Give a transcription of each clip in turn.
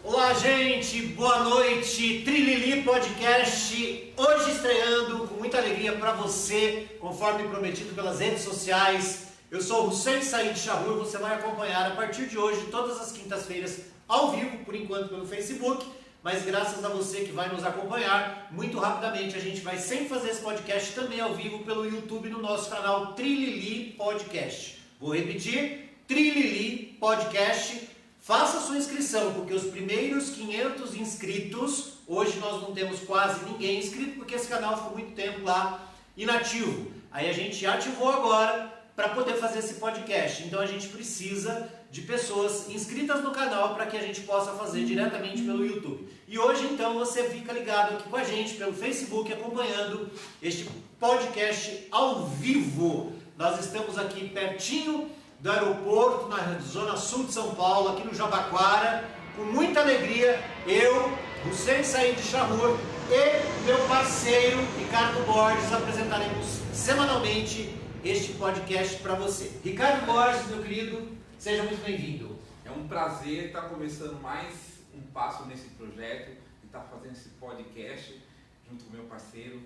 Olá, gente, boa noite. Trilili Podcast, hoje estreando com muita alegria para você, conforme prometido pelas redes sociais. Eu sou o Hussein Said Shahur, você vai acompanhar a partir de hoje, todas as quintas-feiras, ao vivo, por enquanto pelo Facebook, mas graças a você que vai nos acompanhar, muito rapidamente a gente vai sempre fazer esse podcast também ao vivo pelo YouTube no nosso canal Trilili Podcast. Vou repetir, Trilili Podcast. Faça sua inscrição, porque os primeiros 500 inscritos, hoje nós não temos quase ninguém inscrito, porque esse canal ficou muito tempo lá inativo. Aí a gente ativou agora para poder fazer esse podcast. Então a gente precisa de pessoas inscritas no canal para que a gente possa fazer diretamente pelo YouTube. E hoje então você fica ligado aqui com a gente pelo Facebook, acompanhando este podcast ao vivo. Nós estamos aqui pertinho do aeroporto, na zona sul de São Paulo, aqui no Jabaquara, com muita alegria, eu, Hussein Said Shahur e meu parceiro Ricardo Borges apresentaremos semanalmente este podcast para você. Ricardo Borges, meu querido, seja muito bem-vindo. É um prazer estar começando mais um passo nesse projeto e estar fazendo esse podcast junto com meu parceiro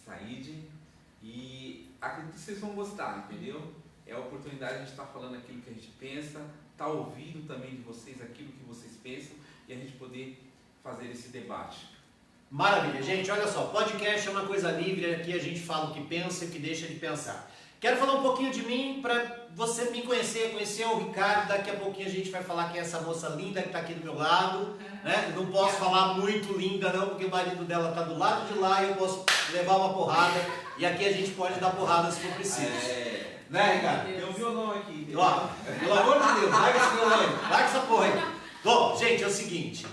Said, e acredito que vocês vão gostar, entendeu? É a oportunidade de a gente estar falando aquilo que a gente pensa, estar ouvindo também de vocês aquilo que vocês pensam e a gente poder fazer esse debate. Maravilha, gente, olha só, podcast é uma coisa livre, aqui a gente fala o que pensa e o que deixa de pensar. Quero falar um pouquinho de mim para você me conhecer o Ricardo, daqui a pouquinho a gente vai falar quem é essa moça linda que está aqui do meu lado, né? Não posso falar muito linda não, porque o marido dela está do lado de lá e eu posso levar uma porrada, e aqui a gente pode dar porrada se for preciso. Né, Ricardo? Tem um violão aqui. Ó, pelo amor de Deus, larga esse violão aí, larga essa porra aí. Bom, gente, é o seguinte,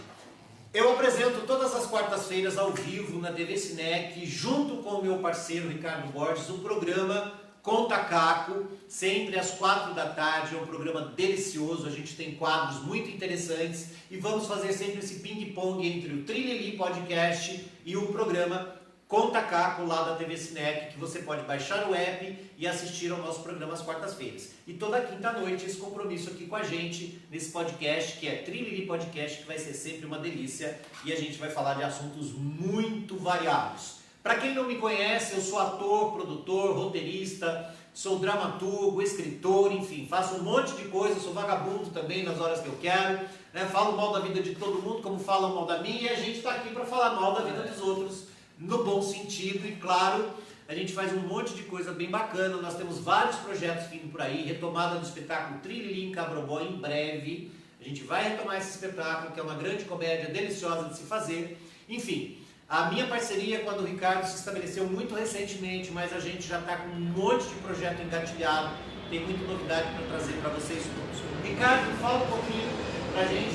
eu apresento todas as quartas-feiras ao vivo na TV Cinec, junto com o meu parceiro Ricardo Borges, o programa Conta Caco, sempre às 4 da tarde, é um programa delicioso, a gente tem quadros muito interessantes e vamos fazer sempre esse ping-pong entre o Trilili Podcast e o programa Conta Caco lá da TV Cinec, que você pode baixar o app e assistir ao nosso programa às quartas-feiras. E toda quinta-noite esse compromisso aqui com a gente, nesse podcast, que é Trilili Podcast, que vai ser sempre uma delícia, e a gente vai falar de assuntos muito variados. Para quem não me conhece, eu sou ator, produtor, roteirista, sou dramaturgo, escritor, enfim, faço um monte de coisa, sou vagabundo também nas horas que eu quero, né? Falo mal da vida de todo mundo como falam mal da minha, e a gente está aqui para falar mal da vida dos outros, no bom sentido, e claro, a gente faz um monte de coisa bem bacana, nós temos vários projetos vindo por aí, retomada do espetáculo Trilili em Cabrobó em breve, a gente vai retomar esse espetáculo, que é uma grande comédia deliciosa de se fazer, enfim, a minha parceria com a do Ricardo se estabeleceu muito recentemente, mas a gente já está com um monte de projeto engatilhado, tem muita novidade para trazer para vocês todos. Ricardo, fala um pouquinho para a gente,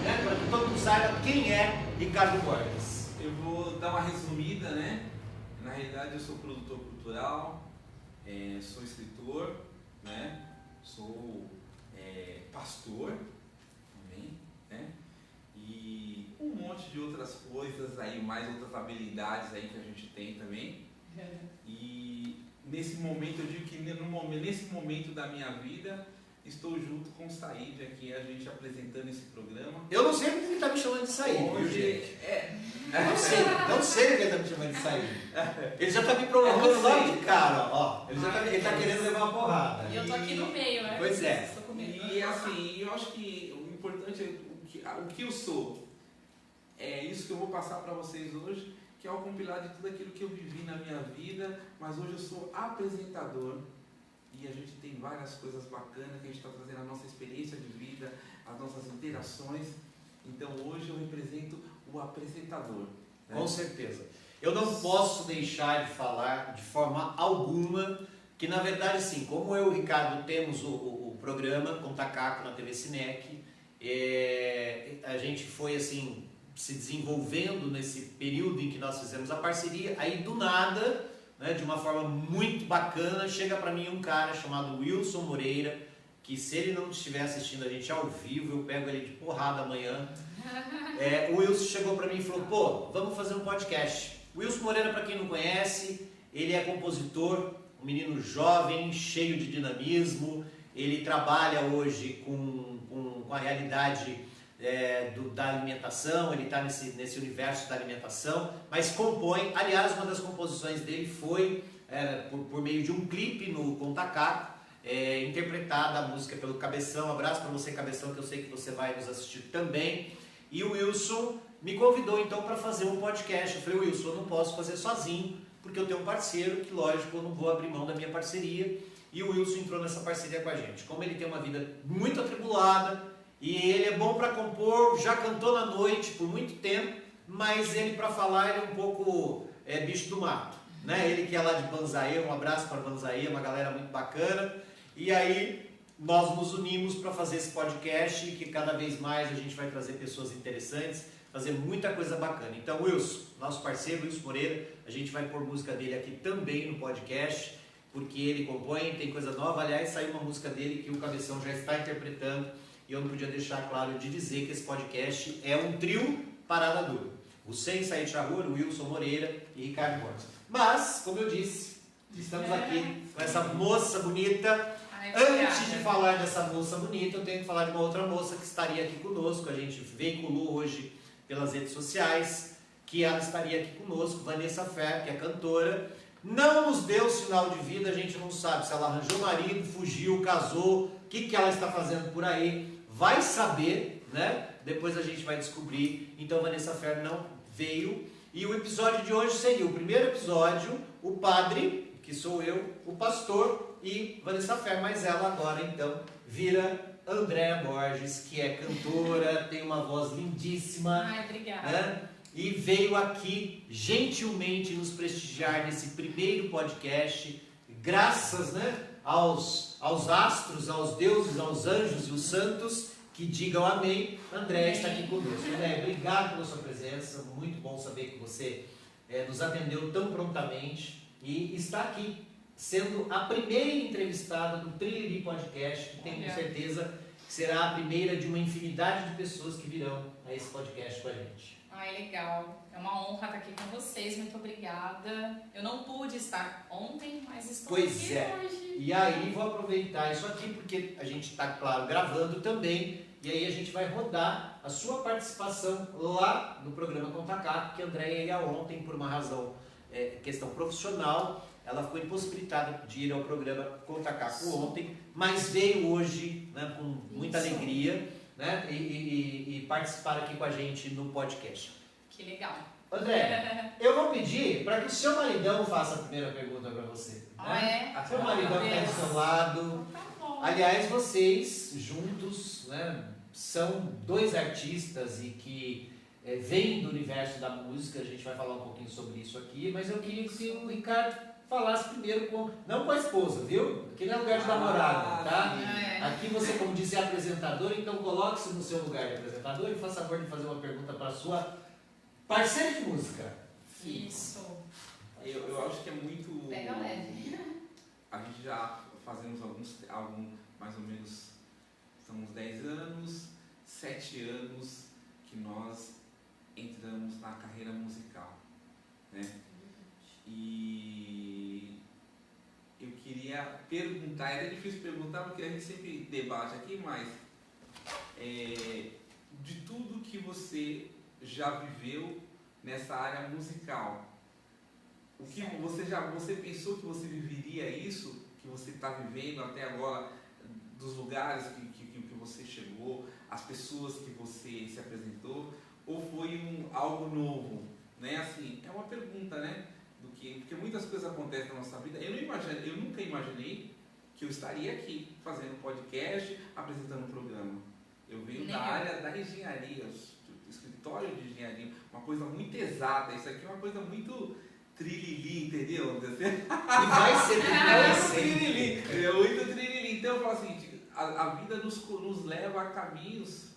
né, para que todo mundo saiba quem é Ricardo Borges. Eu vou dar uma resumida, né? Na realidade eu sou produtor cultural, sou escritor, né? Sou pastor também, né? E um monte de outras coisas aí, mais outras habilidades aí que a gente tem também. E nesse momento, eu digo que nesse momento da minha vida, estou junto com o Said aqui, a gente apresentando esse programa. Eu não sei porque ele está me chamando de Said, viu, gente? Não sei porque ele está me chamando de Said. Ele já está me provocando logo de cara, ó. Ele está querendo levar uma porrada. E eu tô aqui no meio, né? Pois é. E assim, eu acho que o importante é o que eu sou. É isso que eu vou passar para vocês hoje, que é o compilar de tudo aquilo que eu vivi na minha vida, mas hoje eu sou apresentador. E a gente tem várias coisas bacanas que a gente está trazendo, a nossa experiência de vida, as nossas interações. Então hoje eu represento o apresentador, né? Com certeza. Eu não posso deixar de falar de forma alguma que, na verdade, sim, como eu e o Ricardo temos o programa Conta Caco na TV Cinec, a gente foi assim se desenvolvendo nesse período em que nós fizemos a parceria, aí do nada, né, de uma forma muito bacana, chega para mim um cara chamado Wilson Moreira, que se ele não estiver assistindo a gente ao vivo, eu pego ele de porrada amanhã. O Wilson chegou para mim e falou, pô, vamos fazer um podcast. O Wilson Moreira, para quem não conhece, ele é compositor, um menino jovem, cheio de dinamismo, ele trabalha hoje com a realidade da alimentação, ele está nesse universo da alimentação, mas compõe. Aliás, uma das composições dele foi por meio de um clipe no Contacato, interpretada a música pelo Cabeção. Abraço para você, Cabeção, que eu sei que você vai nos assistir também. E o Wilson me convidou então para fazer um podcast. Eu falei, Wilson, eu não posso fazer sozinho, porque eu tenho um parceiro que, lógico, eu não vou abrir mão da minha parceria. E o Wilson entrou nessa parceria com a gente. Como ele tem uma vida muito atribulada, e ele é bom para compor, já cantou na noite por muito tempo, mas ele, para falar, ele é um pouco bicho do mato, né? Ele que é lá de Banzaê, um abraço para Banzaê, uma galera muito bacana. E aí nós nos unimos para fazer esse podcast, que cada vez mais a gente vai trazer pessoas interessantes, fazer muita coisa bacana. Então, Wilson, nosso parceiro, Wilson Moreira, a gente vai pôr música dele aqui também no podcast, porque ele compõe, tem coisa nova. Aliás, saiu uma música dele que o Cabeção já está interpretando, e eu não podia deixar claro de dizer que esse podcast é um trio Parada Dura. O Sem Sair de Rua, o Wilson Moreira e Ricardo Borges. Mas, como eu disse, estamos aqui com essa moça bonita. Antes de falar dessa moça bonita, eu tenho que falar de uma outra moça que estaria aqui conosco. A gente veiculou hoje pelas redes sociais que ela estaria aqui conosco, Vanessa Fer, que é cantora. Não nos deu sinal de vida, a gente não sabe se ela arranjou marido, fugiu, casou, o que ela está fazendo por aí. Vai saber, né? Depois a gente vai descobrir. Então Vanessa Fer não veio. E o episódio de hoje seria o primeiro episódio, o padre, que sou eu, o pastor e Vanessa Fer, mas ela agora então vira Andréa Borges, que é cantora, tem uma voz lindíssima. Ai, obrigada. Né? E veio aqui gentilmente nos prestigiar nesse primeiro podcast, graças, né, aos astros, aos deuses, aos anjos e os santos que digam amém. Andréa está aqui conosco. Andréa, obrigado pela sua presença, muito bom saber que você nos atendeu tão prontamente e está aqui, sendo a primeira entrevistada do Triliri Podcast, que tenho certeza que será a primeira de uma infinidade de pessoas que virão a esse podcast com a gente. Ai, legal. É uma honra estar aqui com vocês. Muito obrigada. Eu não pude estar ontem, mas estou aqui hoje. E aí vou aproveitar isso aqui porque a gente está, claro, gravando também. E aí a gente vai rodar a sua participação lá no programa Contacato, que a Andréa ia ontem por uma razão, questão profissional. Ela ficou impossibilitada de ir ao programa Contacato ontem, mas veio hoje, né, com muita alegria. Né? E participar aqui com a gente no podcast. Que legal. André, eu vou pedir para que o seu maridão faça a primeira pergunta para você. Né? Seu maridão está do seu lado. Tá bom. Aliás, vocês juntos, né, são dois artistas e que vêm do universo da música. A gente vai falar um pouquinho sobre isso aqui, mas eu queria que o Ricardo falasse primeiro não com a esposa, viu? Aqui não é lugar de namorada, tá? Aqui você, como disse, é apresentador, então coloque-se no seu lugar de apresentador e faça favor de fazer uma pergunta para a sua parceira de música. Isso. Eu acho que é muito... Pega leve. A gente já fazemos mais ou menos, são uns 10 anos, 7 anos que nós entramos na carreira musical, né? E eu queria perguntar, é difícil perguntar porque a gente sempre debate aqui, mas de tudo que você já viveu nessa área musical, o que você pensou que você viveria isso, que você está vivendo até agora, dos lugares que você chegou, as pessoas que você se apresentou, ou foi algo novo? Né? Assim, é uma pergunta, né? Porque muitas coisas acontecem na nossa vida. Eu nunca imaginei que eu estaria aqui fazendo um podcast, apresentando um programa. Eu venho da área da engenharia, do escritório de engenharia, uma coisa muito exata. Isso aqui é uma coisa muito trilili, entendeu? E vai ser trilili. É muito trilili. Então eu falo assim, a vida nos leva a caminhos,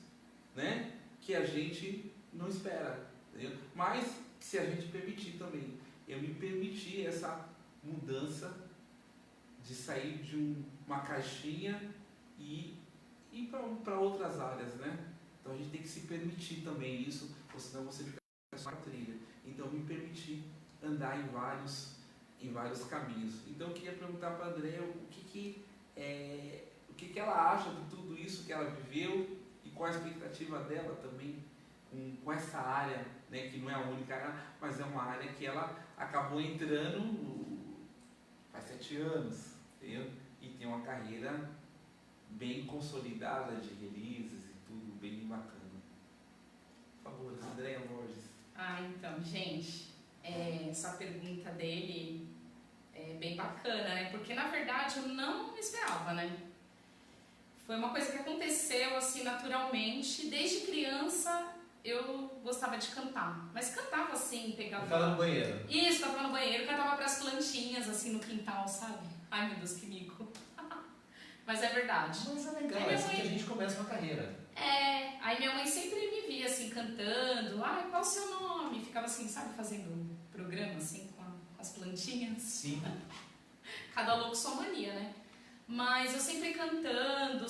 né, que a gente não espera, entendeu? Mas se a gente permitir também. Eu me permiti essa mudança de sair de uma caixinha e ir para outras áreas, né? Então a gente tem que se permitir também isso, ou senão você fica só na trilha. Então eu me permiti andar em vários caminhos. Então eu queria perguntar para a Andréa o que ela acha de tudo isso que ela viveu e qual a expectativa dela também com essa área, né, que não é a única área, mas é uma área que ela acabou entrando faz 7 anos, entendeu? E tem uma carreira bem consolidada de releases e tudo bem bacana. Por favor, Andréia Borges. Então, gente, essa pergunta dele é bem bacana, né? Porque na verdade eu não esperava, né? Foi uma coisa que aconteceu assim naturalmente. Desde criança eu gostava de cantar, mas cantava assim, pegava. Ficava no banheiro. Isso, tava no banheiro, cantava pras plantinhas assim no quintal, sabe? Ai meu Deus, que mico. Mas é verdade. Mas é legal, é assim que a gente começa uma carreira. Aí minha mãe sempre me via assim cantando, qual o seu nome? Ficava assim, sabe, fazendo um programa assim com as plantinhas. Sim. Cada louco sua mania, né? Mas eu sempre cantando,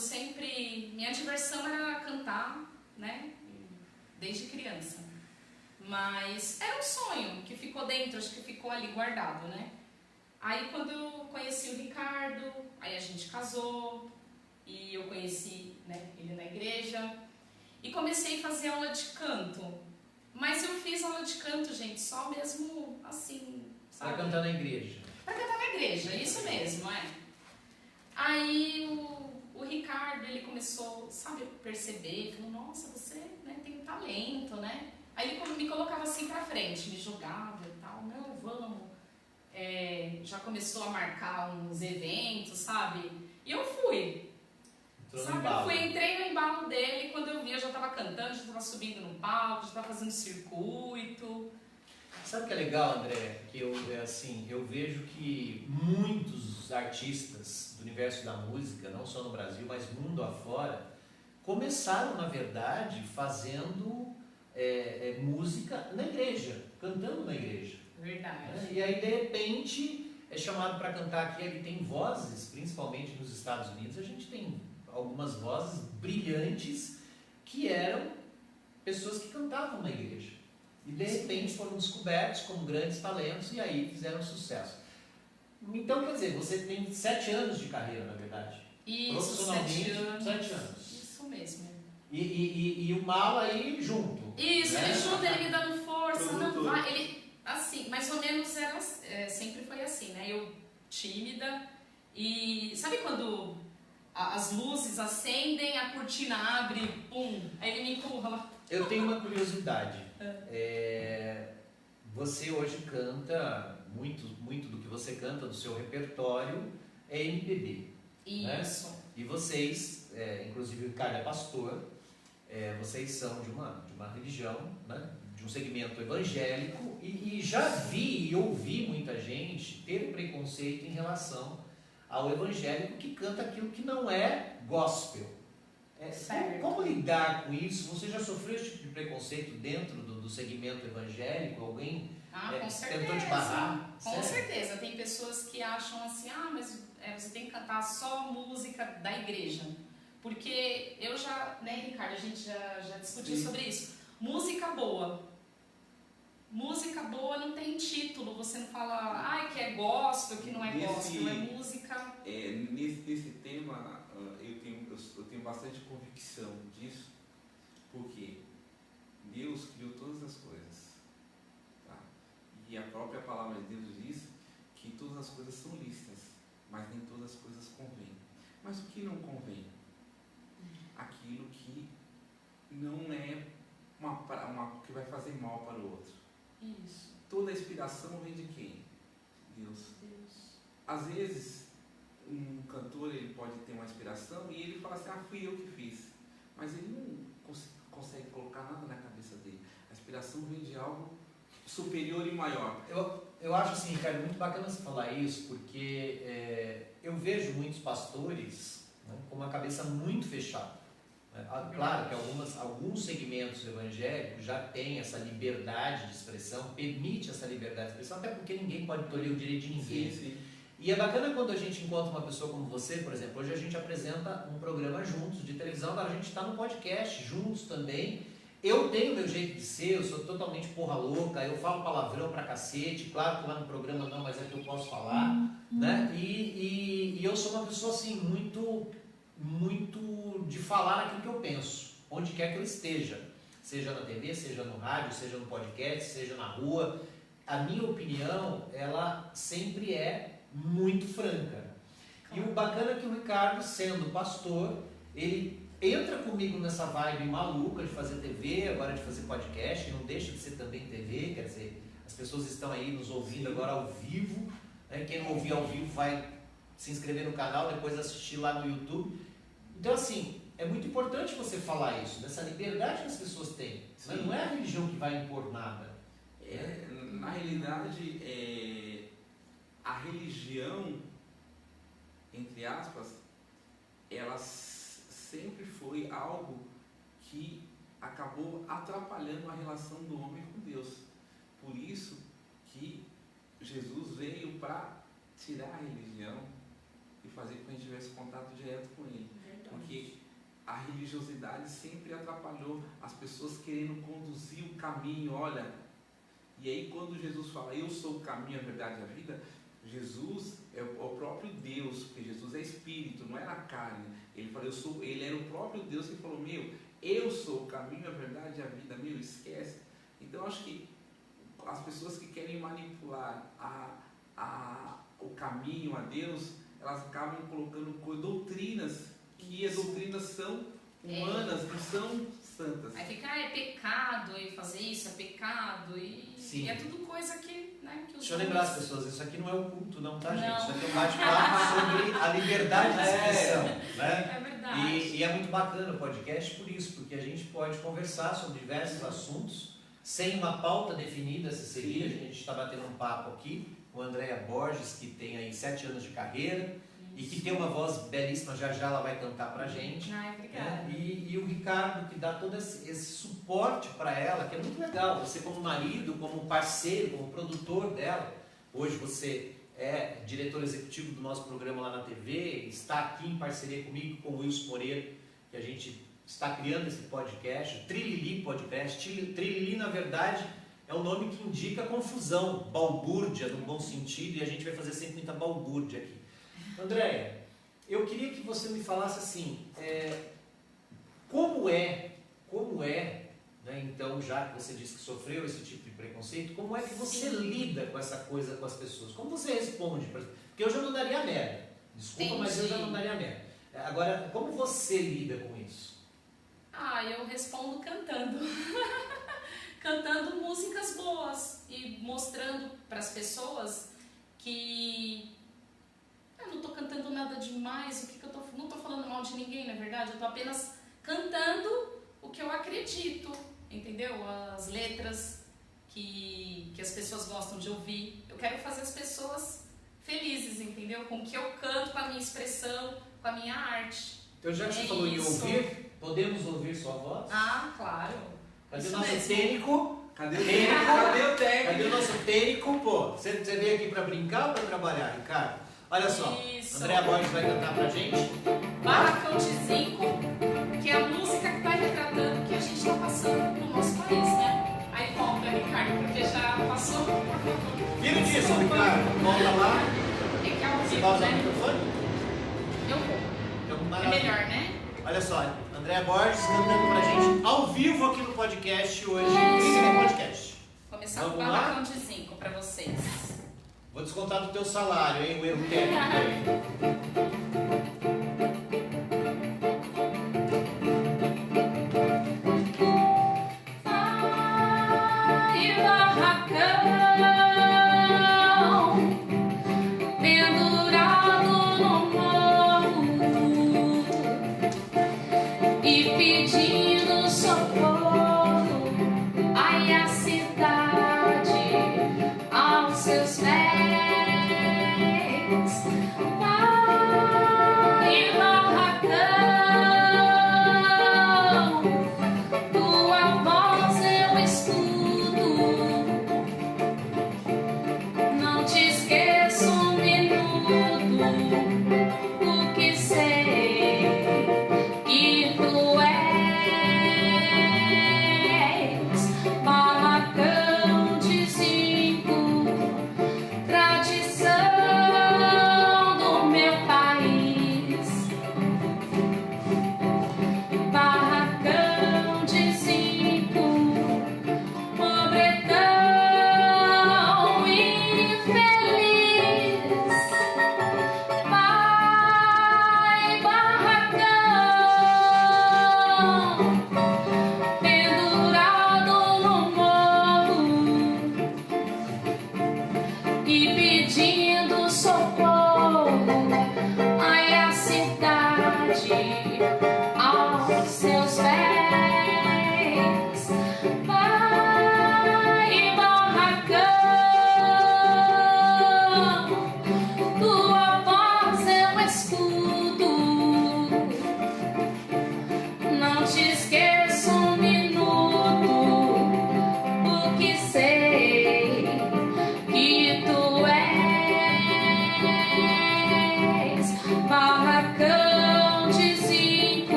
minha diversão era cantar, né? Desde criança. Mas era um sonho que ficou dentro, acho que ficou ali guardado, né? Aí quando eu conheci o Ricardo, aí a gente casou e eu conheci, né, ele na igreja e comecei a fazer aula de canto. Mas eu fiz aula de canto, gente, só mesmo assim, sabe? Pra cantar na igreja. Pra cantar na igreja, isso mesmo, Aí o Ricardo, ele começou, sabe, a perceber, falou, nossa, você, né, tem um talento, né? Aí ele me colocava assim pra frente, me jogava e tal, não, vamos. Já começou a marcar uns eventos, sabe? E eu fui. Entrei no embalo dele, quando eu vi, eu já estava cantando, já estava subindo no palco, já estava fazendo circuito. Sabe o que é legal, André? Que eu vejo que muitos artistas do universo da música, não só no Brasil, mas mundo afora, começaram, na verdade, fazendo música na igreja, cantando na igreja. Verdade. E aí, de repente, é chamado para cantar aqui, ele tem vozes, principalmente nos Estados Unidos, a gente tem algumas vozes brilhantes que eram pessoas que cantavam na igreja. E de repente foram descobertos como grandes talentos e aí fizeram sucesso. Então, quer dizer, você tem 7 anos de carreira, na verdade. Isso, profissionalmente, 7 anos. Isso mesmo. E o Mal aí junto. Isso, né? ele junto, ele me dando força, não vai, ele, assim, mais ou menos sempre foi assim, né? Eu tímida e sabe quando as luzes acendem, a cortina abre, pum, aí ele me empurra lá. Eu tenho uma curiosidade. Você hoje canta, muito do que você canta, do seu repertório, é MPB. Isso. Né? E vocês, inclusive o Ricardo é pastor, vocês são de uma religião, né? De um segmento evangélico, e já vi e ouvi muita gente ter preconceito em relação ao evangélico que canta aquilo que não é gospel. Como lidar com isso? Você já sofreu esse tipo de preconceito dentro do segmento evangélico? Alguém com certeza, tentou te barrar? Com certeza. Tem pessoas que acham assim, mas você tem que cantar só música da igreja. Porque eu já, né, Ricardo, a gente já discutiu sobre isso. Música boa não tem título. Você não fala, que é gospel, que não é gospel, é música. Nesse tema, eu tenho bastante convicção disso, porque Deus criou todas as coisas, tá? E a própria palavra de Deus diz que todas as coisas são lícitas, mas nem todas as coisas convêm. Mas o que não convém? Aquilo que não é que vai fazer mal para o outro. Isso. Toda a inspiração vem de quem? Deus. Às vezes, um cantor ele pode ter uma inspiração e ele fala assim, fui eu que fiz. Mas ele não consegue colocar nada na cabeça dele. A inspiração vem de algo superior e maior. Eu acho assim, Ricardo, muito bacana você falar isso, porque eu vejo muitos pastores, né, com uma cabeça muito fechada. Claro que alguns segmentos evangélicos já têm essa liberdade de expressão, permite essa liberdade de expressão, até porque ninguém pode tolher o direito de ninguém. Sim. E é bacana quando a gente encontra uma pessoa como você, por exemplo. Hoje a gente apresenta um programa juntos de televisão, agora a gente está no podcast juntos também. Eu tenho meu jeito de ser, eu sou totalmente porra louca, eu falo palavrão pra cacete, claro que lá no programa não, mas é que eu posso falar, né? E eu sou uma pessoa assim, muito de falar aquilo que eu penso, onde quer que eu esteja, seja na TV, seja no rádio, seja no podcast, seja na rua. A minha opinião, ela sempre é muito franca. E o bacana é que o Ricardo, sendo pastor, ele entra comigo nessa vibe maluca de fazer TV, agora de fazer podcast, não deixa de ser também TV, quer dizer, as pessoas estão aí nos ouvindo agora ao vivo, né? Quem não ouvir ao vivo vai se inscrever no canal, depois assistir lá no YouTube. Então assim, é muito importante você falar isso, dessa liberdade que as pessoas têm, mas não é a religião que vai impor nada. Na realidade, a religião, entre aspas, ela sempre foi algo que acabou atrapalhando a relação do homem com Deus. Por isso que Jesus veio para tirar a religião e fazer com que a gente tivesse contato direto com Ele. Porque a religiosidade sempre atrapalhou as pessoas querendo conduzir o caminho. Olha, e aí quando Jesus fala, eu sou o caminho, a verdade e a vida, Jesus é o próprio Deus, porque Jesus é espírito, não é na carne. Ele falou, ele era o próprio Deus que falou, eu sou o caminho, a verdade e a vida, esquece. Então eu acho que as pessoas que querem manipular o caminho a Deus, elas acabam colocando doutrinas, que as doutrinas são humanas, não são santas. Aí fica, é pecado e fazer isso, é pecado e é tudo coisa que, né, que os Deixa eu lembrar as pessoas, isso aqui não é um culto não, tá, gente? Não. Isso aqui é um bate-papo sobre a liberdade de expressão, né? É verdade. E é muito bacana o podcast por isso, porque a gente pode conversar sobre diversos assuntos, sem uma pauta definida, se seria. A gente está batendo um papo aqui com a Andréa Borges, que tem aí 7 anos de carreira, e que tem uma voz belíssima, já ela vai cantar pra gente. Ai, obrigada. Né? E o Ricardo, que dá todo esse suporte para ela, que é muito legal. Você como marido, como parceiro, como produtor dela. Hoje você é diretor executivo do nosso programa lá na TV, está aqui em parceria comigo, com o Wilson Moreira, que a gente está criando esse podcast, o Trilili Podcast. Trilili, na verdade, é um nome que indica confusão, balbúrdia, no bom sentido, e a gente vai fazer sempre muita balbúrdia aqui. Andréia, eu queria que você me falasse assim, como é, né, então, já que você disse que sofreu esse tipo de preconceito, como é que você lida com essa coisa com as pessoas? Como você responde? Porque eu já mandaria merda, desculpa, mas eu já mandaria merda. Agora, como você lida com isso? Eu respondo cantando. Cantando músicas boas e mostrando para as pessoas que eu não estou cantando nada demais, não estou falando mal de ninguém, na verdade, eu estou apenas cantando o que eu acredito, entendeu? As letras que as pessoas gostam de ouvir. Eu quero fazer as pessoas felizes, entendeu? Com o que eu canto, com a minha expressão, com a minha arte. Então, já que você falou em ouvir, podemos ouvir sua voz? Claro. Cadê o nosso técnico? Cadê o técnico? Cadê o nosso técnico? Pô, você veio aqui para brincar ou para trabalhar, Ricardo? Olha só, Andréa Borges vai cantar pra gente. Barracão de Zinco, que é a música que vai retratando o que a gente está passando no nosso país, né? Aí conta, Ricardo, porque já passou. Vira disso, Ricardo. Volta lá. Tem que ao Você vivo, vai usar o né? microfone? Eu vou. Então, É melhor, né? Olha só, Andréa Borges cantando pra gente ao vivo aqui no podcast hoje. No podcast. Começar com o Vamos lá? Barracão de Zinco pra vocês. Vou descontar do teu salário, hein? O erro técnico aí. Pedindo socorro, ai a cidade aos seus pés, vai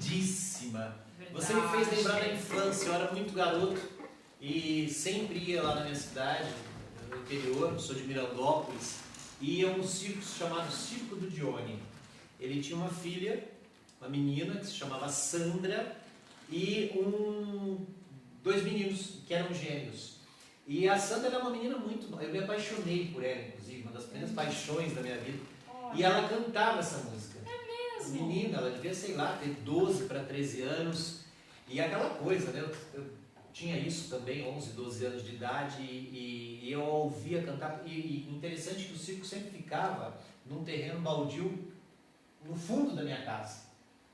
lindíssima. Verdade. Você me fez lembrar da infância, eu era muito garoto e sempre ia lá na minha cidade, no interior, sou de Mirandópolis, e ia a um circo chamado Circo do Dione. Ele tinha uma filha, uma menina que se chamava Sandra e dois meninos que eram gêmeos. E a Sandra era uma menina muito... Eu me apaixonei por ela, inclusive, uma das primeiras paixões da minha vida. Olha, E ela cantava essa música. mesmo. Menina, ela devia, sei lá, ter 12 para 13 anos. E aquela coisa, né? Eu tinha isso também, 11, 12 anos de idade, e eu a ouvia cantar. E interessante que o circo sempre ficava num terreno baldio no fundo da minha casa.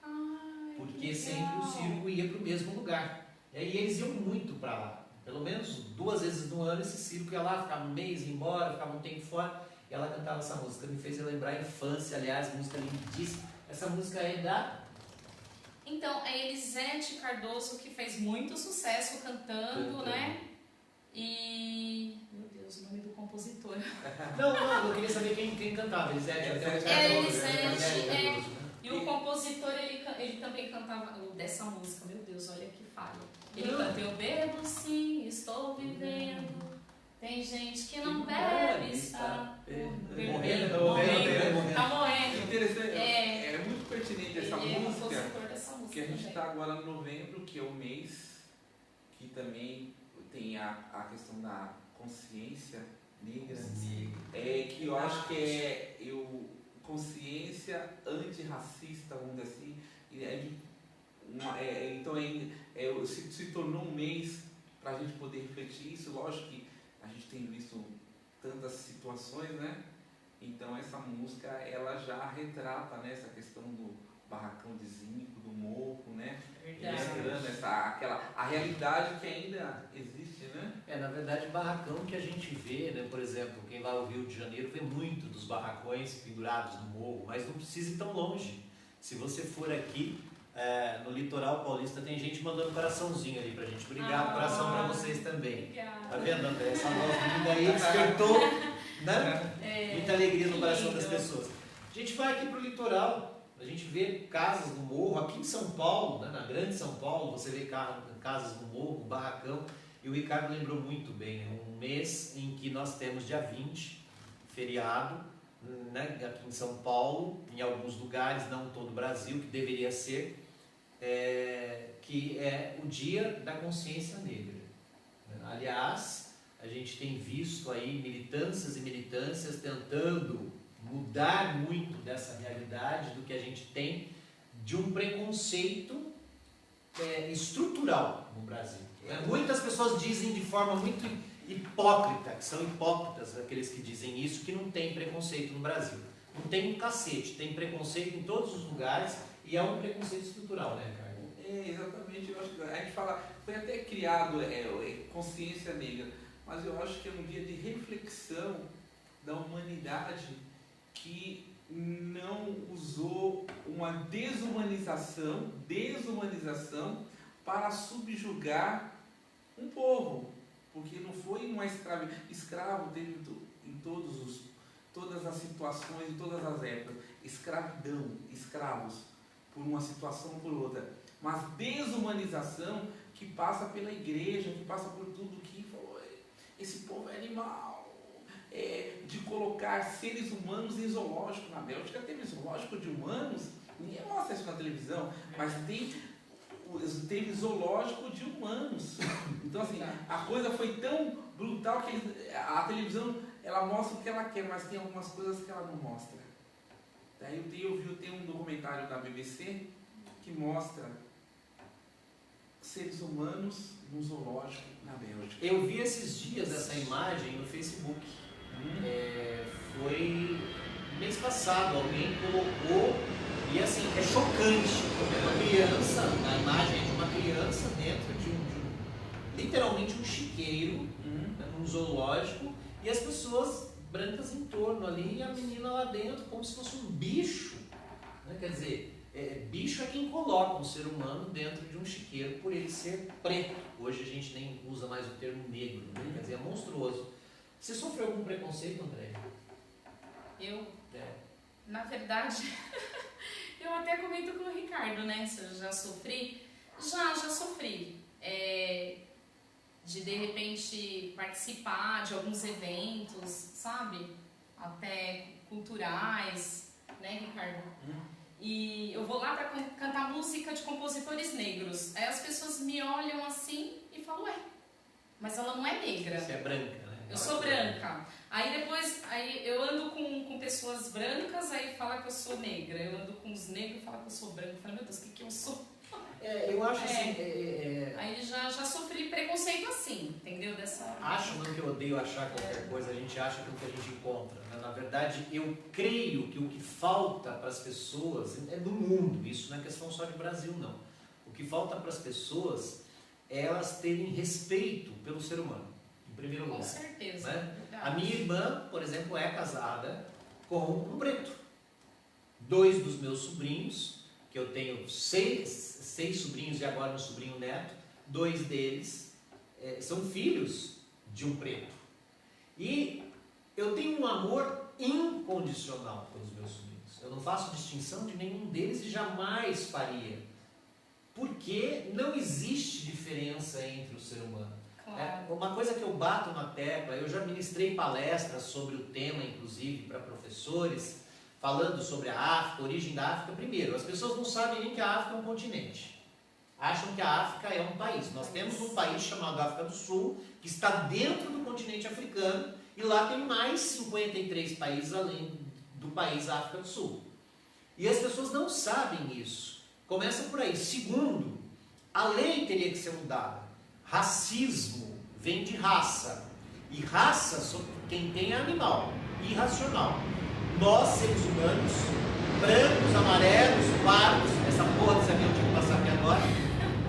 Ai, Porque que sempre o legal. circo ia para o mesmo lugar. E aí eles iam muito para lá. Pelo menos 2 vezes no ano esse circo ia lá, ficava um mês, ia embora, ficava um tempo fora. E ela cantava essa música. Me fez lembrar a infância, aliás, música lindíssima. Essa música é da... Então, é Elisete Cardoso que fez muito sucesso cantando, né? E... Meu Deus, o nome do compositor. Não, eu queria saber quem cantava. Elisete. E o compositor, ele também cantava dessa música. Meu Deus, olha que falha. Ele canta: eu bebo sim, estou vivendo. Tem gente que não bebe, está morrendo. Tá morrendo. Interessante, é muito pertinente essa Ele é música, compositor dessa música que a gente também. está agora no novembro, que é o mês que também tem a questão da consciência negra, que eu acho que é consciência antirracista, vamos dizer assim, então se tornou um mês para a gente poder refletir isso. Lógico que a gente tem visto tantas situações, né? Então essa música ela já retrata, né, essa questão do barracão de zinco, do morro, né? Mostrando a realidade que ainda existe, né? Na verdade, barracão que a gente vê, né? Por exemplo, quem vai ao Rio de Janeiro vê muito dos barracões pendurados no morro, mas não precisa ir tão longe. Se você for aqui no litoral paulista, tem gente mandando coraçãozinho ali pra gente. Obrigado, coração pra vocês também. Obrigada. Tá vendo, André? Essa voz linda aí despertou, né? Muita alegria no coração das pessoas. A gente vai aqui pro litoral, a gente vê casas no morro. Aqui em São Paulo, né, na grande São Paulo, você vê casas no morro, barracão. E o Ricardo lembrou muito bem, um mês em que nós temos dia 20, feriado, né, aqui em São Paulo, em alguns lugares, não todo o Brasil, que deveria ser, que é o Dia da Consciência Negra. Aliás, a gente tem visto aí militâncias e militâncias tentando mudar muito dessa realidade, do que a gente tem de um preconceito estrutural no Brasil. Muitas pessoas dizem de forma muito hipócrita, que são hipócritas aqueles que dizem isso, que não tem preconceito no Brasil. Não tem um cacete, tem preconceito em todos os lugares e é um preconceito estrutural, né, Ricardo? Exatamente, eu acho que a gente fala, foi até criado consciência negra, mas eu acho que é um dia de reflexão da humanidade que não usou uma desumanização para subjugar um povo, porque não foi uma escravo teve em todas as situações, em todas as épocas, escravidão, escravos, por uma situação ou por outra, mas desumanização que passa pela igreja, que passa por tudo, que falou, esse povo é animal, de colocar seres humanos em zoológico. Na Bélgica teve zoológico de humanos, ninguém mostra isso na televisão, mas teve zoológico de humanos. Então assim, a coisa foi tão brutal que a televisão ela mostra o que ela quer, mas tem algumas coisas que ela não mostra. Daí tem um documentário da BBC que mostra seres humanos no zoológico na Bélgica. Eu vi esses dias essa imagem no Facebook. Foi mês passado, alguém colocou, e assim, é chocante. Uma criança, a imagem é de uma criança dentro de literalmente um chiqueiro, num zoológico, e as pessoas brancas em torno ali, e a menina lá dentro, como se fosse um bicho. Né? Quer dizer, bicho é quem coloca um ser humano dentro de um chiqueiro por ele ser preto. Hoje a gente nem usa mais o termo negro, né? Quer dizer, é monstruoso. Você sofreu algum preconceito, André? Eu? Na verdade, Eu até comento com o Ricardo, né? Se eu já sofri. Já sofri. De repente participar de alguns eventos, sabe? Até culturais, né, Ricardo? E eu vou lá para cantar música de compositores negros. Aí as pessoas me olham assim e falam, ué, mas ela não é negra. Você é branca, né? Eu sou branca. Aí depois eu ando com pessoas brancas, aí fala que eu sou negra. Eu ando com os negros e fala que eu sou branca. Eu falo, meu Deus, o que eu sou? Eu acho assim... Aí já sofri preconceito assim, entendeu? Acho não que eu odeio achar qualquer coisa, a gente acha aquilo que a gente encontra. Né? Na verdade, eu creio que o que falta para as pessoas, é do mundo, isso não é questão só de Brasil, não. O que falta para as pessoas é elas terem respeito pelo ser humano, em primeiro lugar. Com certeza. Né? A minha irmã, por exemplo, é casada com um preto. 2 dos meus sobrinhos, que eu tenho 6 sobrinhos e agora um sobrinho neto, 2 deles são filhos de um preto. E eu tenho um amor incondicional pelos meus sobrinhos. Eu não faço distinção de nenhum deles e jamais faria. Porque não existe diferença entre o ser humano. Claro. Uma coisa que eu bato na tecla, eu já ministrei palestras sobre o tema, inclusive, para professores, falando sobre a África, a origem da África. Primeiro, as pessoas não sabem nem que a África é um continente. Acham que a África é um país. Nós temos um país chamado África do Sul, que está dentro do continente africano, e lá tem mais 53 países além do país África do Sul. E as pessoas não sabem isso. Começa por aí. Segundo, a lei teria que ser mudada. Racismo vem de raça. E raça, só quem tem é animal, irracional. Nós, seres humanos, brancos, amarelos, pardos, essa porra desse avião tinha que passar aqui agora,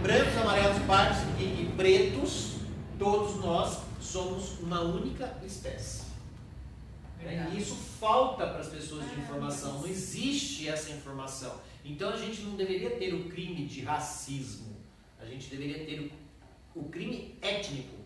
brancos, amarelos, pardos e pretos, todos nós somos uma única espécie. E isso falta para as pessoas de informação, não existe essa informação. Então a gente não deveria ter o crime de racismo, a gente deveria ter o crime étnico,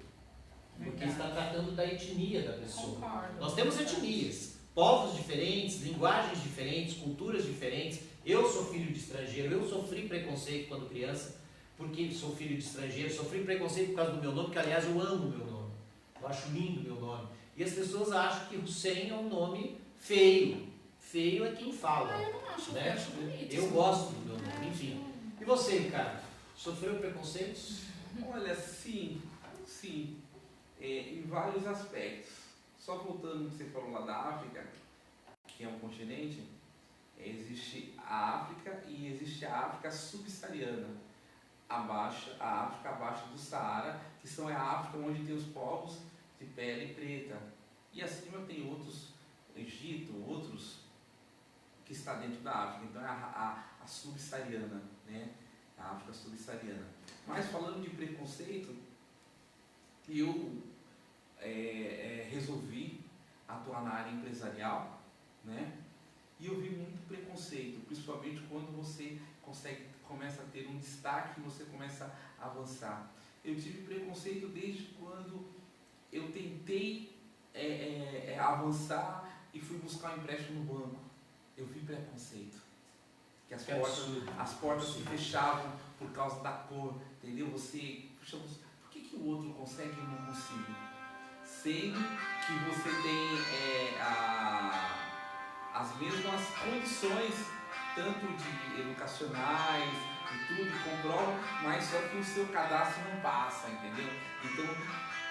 porque está tratando da etnia da pessoa. Concordo. Nós temos etnias, povos diferentes, linguagens diferentes, culturas diferentes. Eu sou filho de estrangeiro, eu sofri preconceito quando criança, porque sou filho de estrangeiro, sofri preconceito por causa do meu nome, que aliás eu amo o meu nome, eu acho lindo o meu nome. E as pessoas acham que Hussein é um nome feio. Feio é quem fala. Eu não acho, né? eu acho bonito. Eu gosto do meu nome, enfim. E você, Ricardo? Sofreu preconceitos? Olha, sim, em vários aspectos. Só voltando no que você falou lá da África, que é um continente, existe a África e existe a África subsaariana, a África abaixo do Saara, que são a África onde tem os povos de pele preta. E acima tem outros, Egito, outros, que está dentro da África. Então é a subsaariana, né? A África subsaariana. Mas falando de preconceito, eu resolvi atuar na área empresarial, né? E eu vi muito preconceito, principalmente quando você começa a ter um destaque e você começa a avançar. Eu tive preconceito desde quando eu tentei avançar e fui buscar um empréstimo no banco. Eu vi preconceito. Que as portas se fechavam por causa da cor, entendeu? Você, puxa, por que o outro consegue e eu não consigo? Sendo que você tem as mesmas condições, tanto de educacionais e tudo, comprovam, mas só que o seu cadastro não passa, entendeu? Então,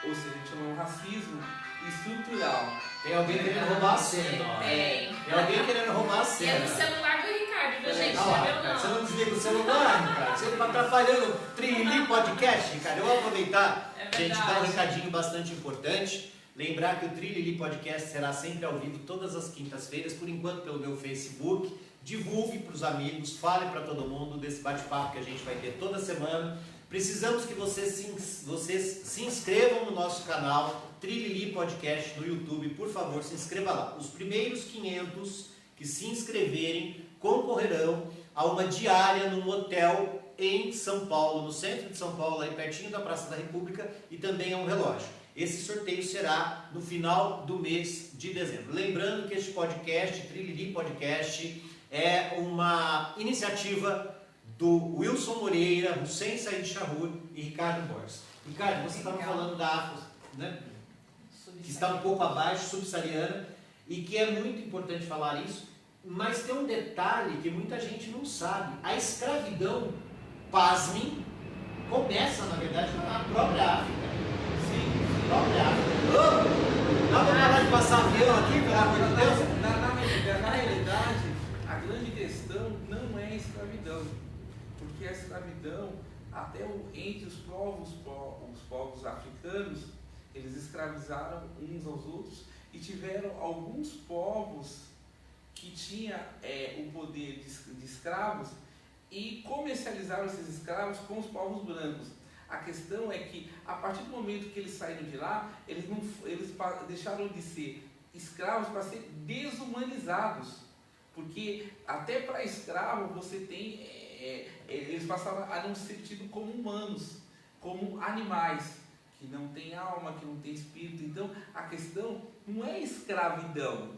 ou seja, a gente chama um racismo estrutural. Tem alguém querendo roubar a cena. Tem alguém querendo roubar a cena. E é do celular do Ricardo, viu, gente? Você não desliga o celular, Ricardo? Você está atrapalhando o Trilili Podcast, Ricardo. Eu vou aproveitar, gente, dar um recadinho bastante importante. Lembrar que o Trilili Podcast será sempre ao vivo todas as quintas-feiras, por enquanto pelo meu Facebook. Divulgue para os amigos, fale para todo mundo desse bate-papo que a gente vai ter toda semana. Precisamos que vocês se inscrevam no nosso canal Trilili Podcast no YouTube, por favor, se inscreva lá. Os primeiros 500 que se inscreverem concorrerão a uma diária num hotel em São Paulo, no centro de São Paulo, aí pertinho da Praça da República, e também a um relógio. Esse sorteio será no final do mês de dezembro. Lembrando que este podcast, Trilili Podcast, é uma iniciativa do Wilson Moreira, Hussein Said Shahur e Ricardo Borges. Ricardo, você estava falando da África, né? Que está um pouco abaixo, subsaariana, e que é muito importante falar isso, mas tem um detalhe que muita gente não sabe. A escravidão, pasmem, começa, na verdade, na própria África. Sim, própria África. Dá para parar de passar avião aqui, pelo amor de Deus? Na realidade, a grande questão não é a escravidão, porque a escravidão, até entre os povos africanos, eles escravizaram uns aos outros e tiveram alguns povos que tinham o poder de escravos e comercializaram esses escravos com os povos brancos. A questão é que, a partir do momento que eles saíram de lá, eles deixaram de ser escravos para ser desumanizados. Porque até para escravo você tem, eles passavam a não ser tidos como humanos, como animais, que não tem alma, que não tem espírito. Então a questão não é escravidão,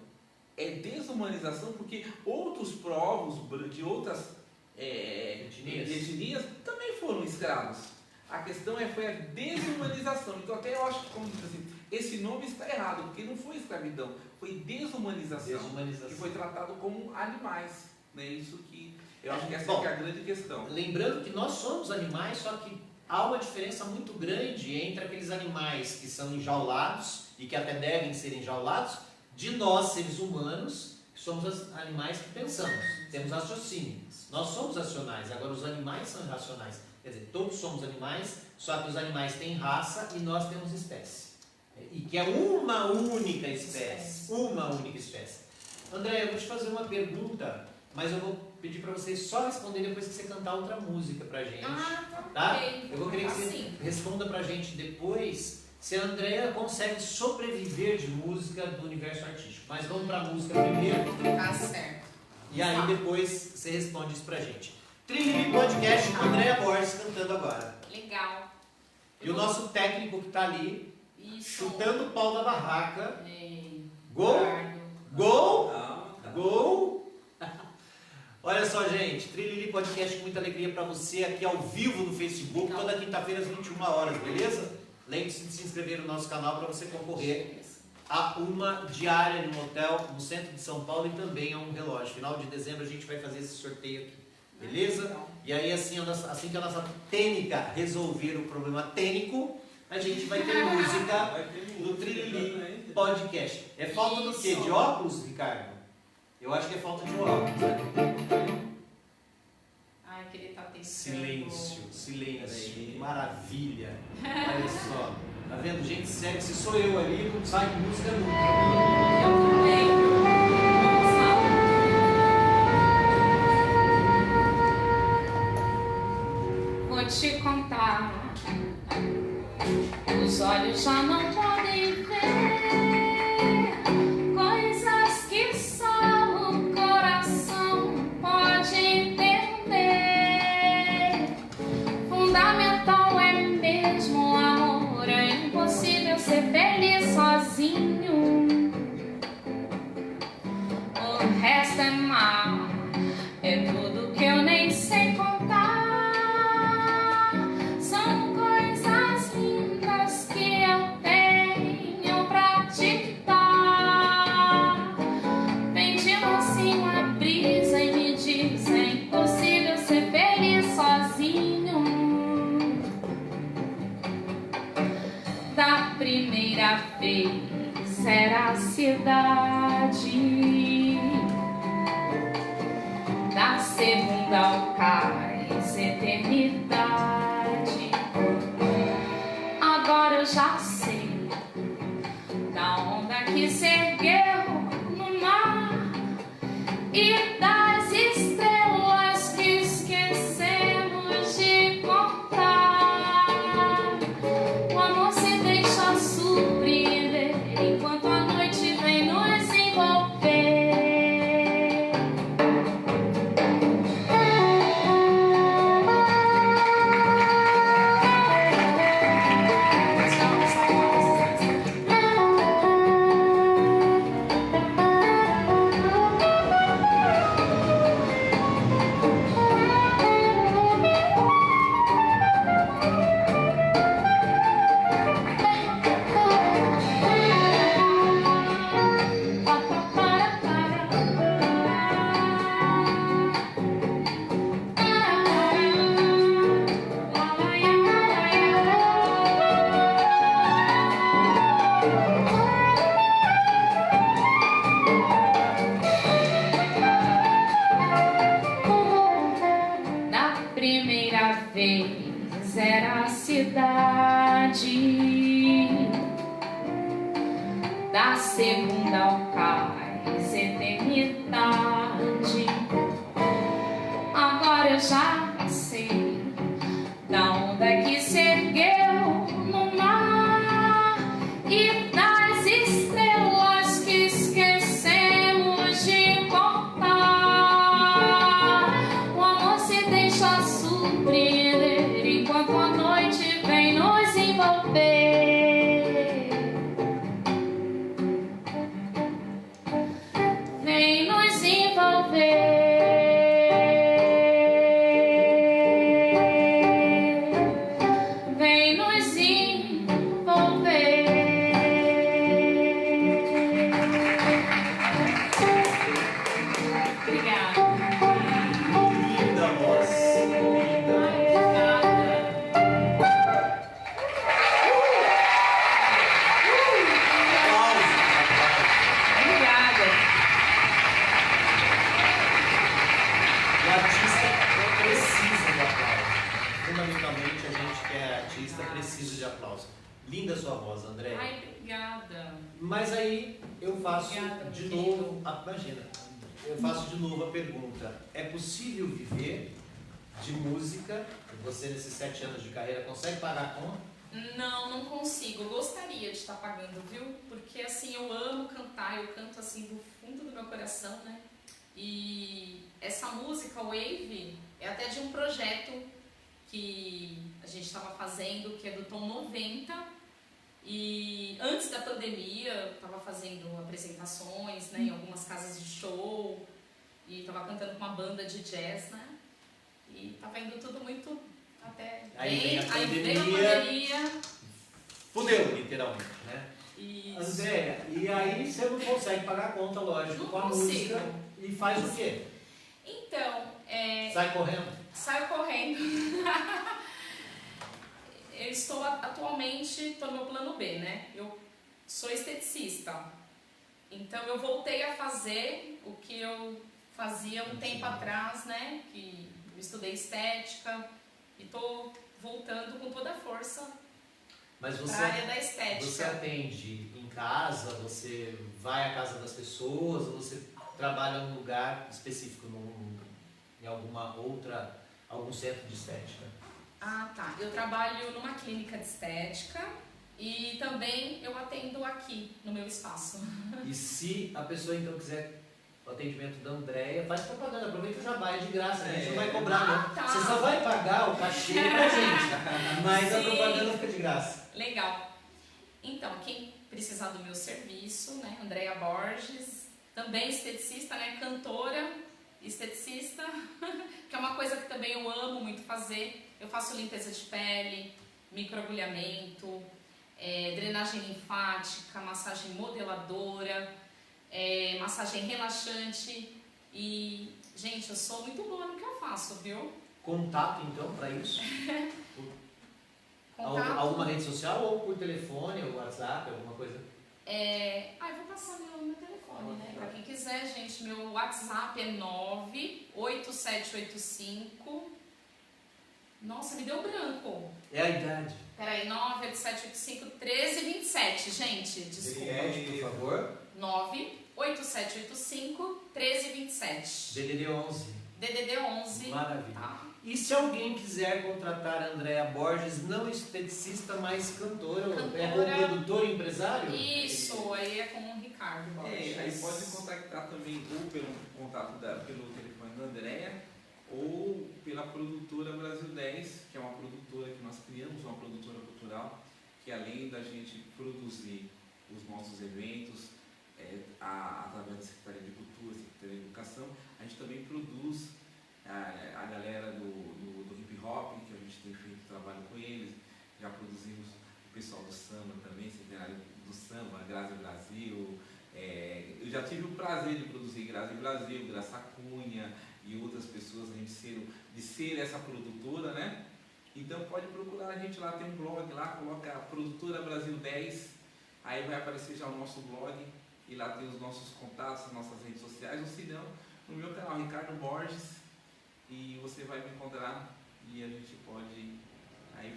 é desumanização, porque outros povos de outras etnias também foram escravos. A questão foi a desumanização. Então até eu acho que, como diz assim, esse nome está errado, porque não foi escravidão, foi desumanização. Que foi tratado como animais, né? Isso que eu acho que essa é a grande questão. Lembrando que nós somos animais, só que há uma diferença muito grande entre aqueles animais que são enjaulados e que até devem ser enjaulados, de nós, seres humanos, que somos os animais que pensamos, temos raciocínio. Nós somos racionais, agora os animais são irracionais. Quer dizer, todos somos animais, só que os animais têm raça e nós temos espécie. E que é uma única espécie. Uma única espécie. André, eu vou te fazer uma pergunta, mas eu vou pedir para você só responder depois que você cantar outra música pra gente. Tá? Ok. Eu vou querer que você responda pra gente depois se a Andrea consegue sobreviver de música do universo artístico. Mas vamos pra música primeiro. Tá certo. E aí depois você responde isso pra gente. Trilha Podcast com Andrea Borges cantando agora. Legal. E o nosso técnico que tá ali, Isso. chutando o pau da barraca. Gol. Gol! Gol! Olha só, gente, Trilili Podcast com muita alegria para você aqui ao vivo no Facebook, toda quinta-feira às 21 horas, beleza? Lembre-se de se inscrever no nosso canal para você concorrer a uma diária no hotel no centro de São Paulo e também a um relógio. Final de dezembro a gente vai fazer esse sorteio aqui, beleza? E aí assim que a nossa técnica resolver o problema técnico, a gente vai ter música no Trilili Podcast. É falta do quê? De óculos, Ricardo? Eu acho que é falta de óculos, né? Ai, que ele tá tentando. Silêncio, silêncio. Que maravilha. Olha só. Tá vendo? Gente séria, se sou eu ali, não sai música nunca. Eu também. Vamos lá. Vou te contar. Os olhos já não podem ver coisas que só o coração pode entender. Fundamental é mesmo o amor, é impossível ser feliz sozinho. O resto é mal, é tudo que eu nem sei contar. São coisas lindas que eu tenho pra te dar. Vem de mansinho a brisa e me diz: é impossível ser feliz sozinho. Da primeira vez era a cidade, da segunda ao cais, eternidade. Agora eu já sei da onda que se ergueu no mar e das estrelas que esquecemos de contar. O amor se deixa surpreender enquanto a noite vem nos envolver. era a cidade da segunda ao cais, eternidade. Agora eu já sei da onda que se ergueu no mar e das estrelas que esquecemos de contar. O amor se deixa surpreender enquanto a noite vem nos envolver. Vem nos envolver. Vem nos envolver. Obrigada. Linda voz, linda. Aplausos, aplausos. Obrigada. O artista precisa de aplauso. Fundamentalmente, a gente que é artista precisa de aplauso. Linda sua voz, André. Ai, obrigada. Mas aí eu faço Obrigada, de meu novo, imagina, eu faço de novo a pergunta: é possível viver de música? Você nesses 7 anos de carreira consegue pagar a conta? Não, não consigo. Eu gostaria de estar pagando, viu? Porque assim, eu amo cantar, eu canto assim do fundo do meu coração, né? E essa música, Wave, é até de um projeto que a gente estava fazendo, que é do Tom 90. E antes da pandemia, eu estava fazendo apresentações, né, em algumas casas de show. E estava cantando com uma banda de jazz, né? E estava indo tudo muito até Aí bem. vem a Aí veio a pandemia. pandemia. Fudeu, literalmente, né? Isso. Andréia, e aí você não consegue pagar a conta, lógico, Não com a consigo. música. E faz o quê? Então, Sai correndo? saio correndo. Eu estou atualmente, estou no meu plano B, né? Eu sou esteticista. Então eu voltei a fazer o que eu fazia um tempo atrás, né? Que eu estudei estética e estou voltando com toda a força Mas para a área da estética. você atende em casa, você vai à casa das pessoas, ou você trabalha num lugar específico, em algum centro de estética? Ah, tá. Eu trabalho numa clínica de estética e também eu atendo aqui no meu espaço. E se a pessoa então quiser o atendimento da Andréia, faz propaganda, aproveita o jabá, é de graça, a gente não vai cobrar, não. tá. Você só vai pagar o cachê pra gente, mas a Sim. propaganda fica de graça. Legal. Então, quem precisar do meu serviço, né? Andréia Borges, também esteticista, né? Cantora, esteticista, que é uma coisa que também eu amo muito fazer. Eu faço limpeza de pele, microagulhamento, drenagem linfática, massagem modeladora, massagem relaxante e, gente, eu sou muito boa no que eu faço, viu? Contato então para isso? Contato. Alguma rede social ou por telefone, ou WhatsApp, alguma coisa? Eu vou passar meu telefone, né? Pra quem quiser, gente, meu WhatsApp é 98785. Nossa, me deu branco. É a idade. Peraí, 98785-1327, gente, desculpa. Repete, por favor. 98785-1327. DDD 11. DDD 11. Maravilha. Tá? E se alguém quiser contratar a Andréia Borges, não esteticista, mas cantora, é como produtor e empresário? Isso, aí é com o Ricardo Borges. Aí pode contactar também ou pelo contato pelo telefone da Andréia ou pela produtora Brasil 10, que é uma produtora que nós criamos, uma produtora cultural, que além da gente produzir os nossos eventos através da Secretaria de Cultura, Secretaria de Educação, a gente também produz a galera do hip hop, que a gente tem feito trabalho com eles, já produzimos o pessoal do samba também, Centenário do Samba, Grazi Brasil, eu já tive o prazer de produzir Grazi Brasil, Graça Cunha e outras pessoas, de ser essa produtora, né? Então pode procurar a gente lá, tem um blog lá, coloca Produtora Brasil 10, aí vai aparecer já o nosso blog e lá tem os nossos contatos, as nossas redes sociais, ou se não, no meu canal Ricardo Borges, e você vai me encontrar e a gente pode aí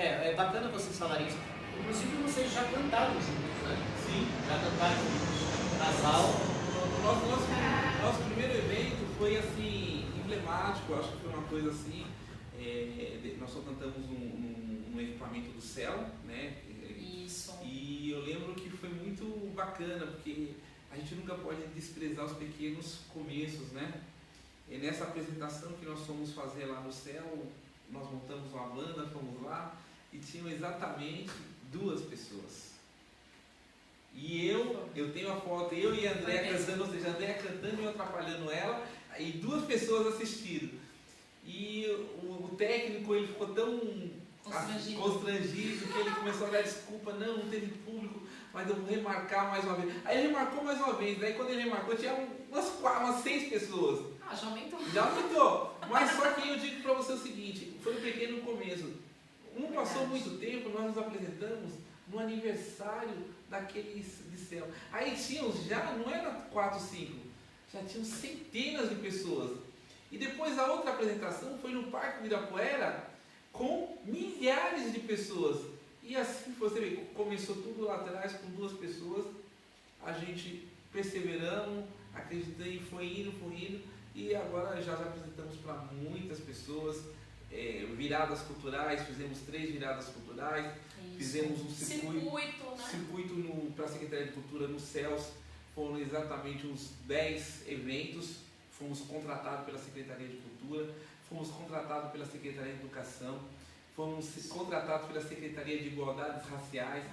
É bacana vocês falarem isso. Inclusive vocês já cantaram juntos, né? Sim. Já cantaram juntos. Casal. Nosso primeiro evento foi assim, emblemático, acho que foi uma coisa assim. Nós só cantamos um equipamento do céu, né? Isso. E eu lembro que foi muito bacana, porque a gente nunca pode desprezar os pequenos começos, né? E nessa apresentação que nós fomos fazer lá no céu, nós montamos uma banda, fomos lá e tinham exatamente 2 pessoas. E eu tenho a foto, eu e a Andréa cantando, ou seja, a Andréa cantando e eu atrapalhando ela, e 2 pessoas assistindo. E o técnico, ele ficou tão constrangido que ele começou a dar desculpa, não teve público, mas eu vou remarcar mais uma vez. Aí ele remarcou mais uma vez, daí quando ele remarcou tinha umas 6 pessoas. Ah, já aumentou. Já aumentou, mas só que eu digo para você o seguinte, foi um pequeno começo. Não passou muito tempo, nós nos apresentamos no aniversário daquele de céu. Aí tinham já, não era 4, 5, já tinham centenas de pessoas. E depois a outra apresentação foi no Parque Ibirapuera com milhares de pessoas. E assim você vê, começou tudo lá atrás com 2 pessoas, a gente perseveramos, acreditei, foi indo, e agora já apresentamos para muitas pessoas. Viradas culturais, fizemos 3 viradas culturais. Isso. Fizemos um circuito para a Secretaria de Cultura no CELS, foram exatamente uns 10 eventos, fomos contratados pela Secretaria de Cultura, fomos contratados pela Secretaria de Educação, fomos contratados pela Secretaria de Igualdades Raciais,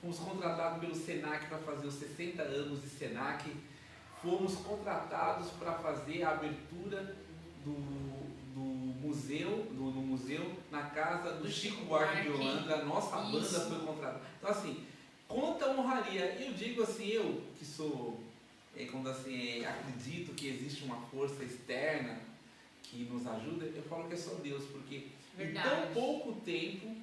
fomos contratados pelo SENAC para fazer os 60 anos de SENAC, fomos contratados para fazer a abertura do museu na casa do Chico Buarque de Holanda, a nossa banda foi contratada. Então assim, quanta honraria. Eu digo assim, eu que sou, quando assim, acredito que existe uma força externa que nos ajuda, eu falo que é só Deus, porque verdade, em tão pouco tempo,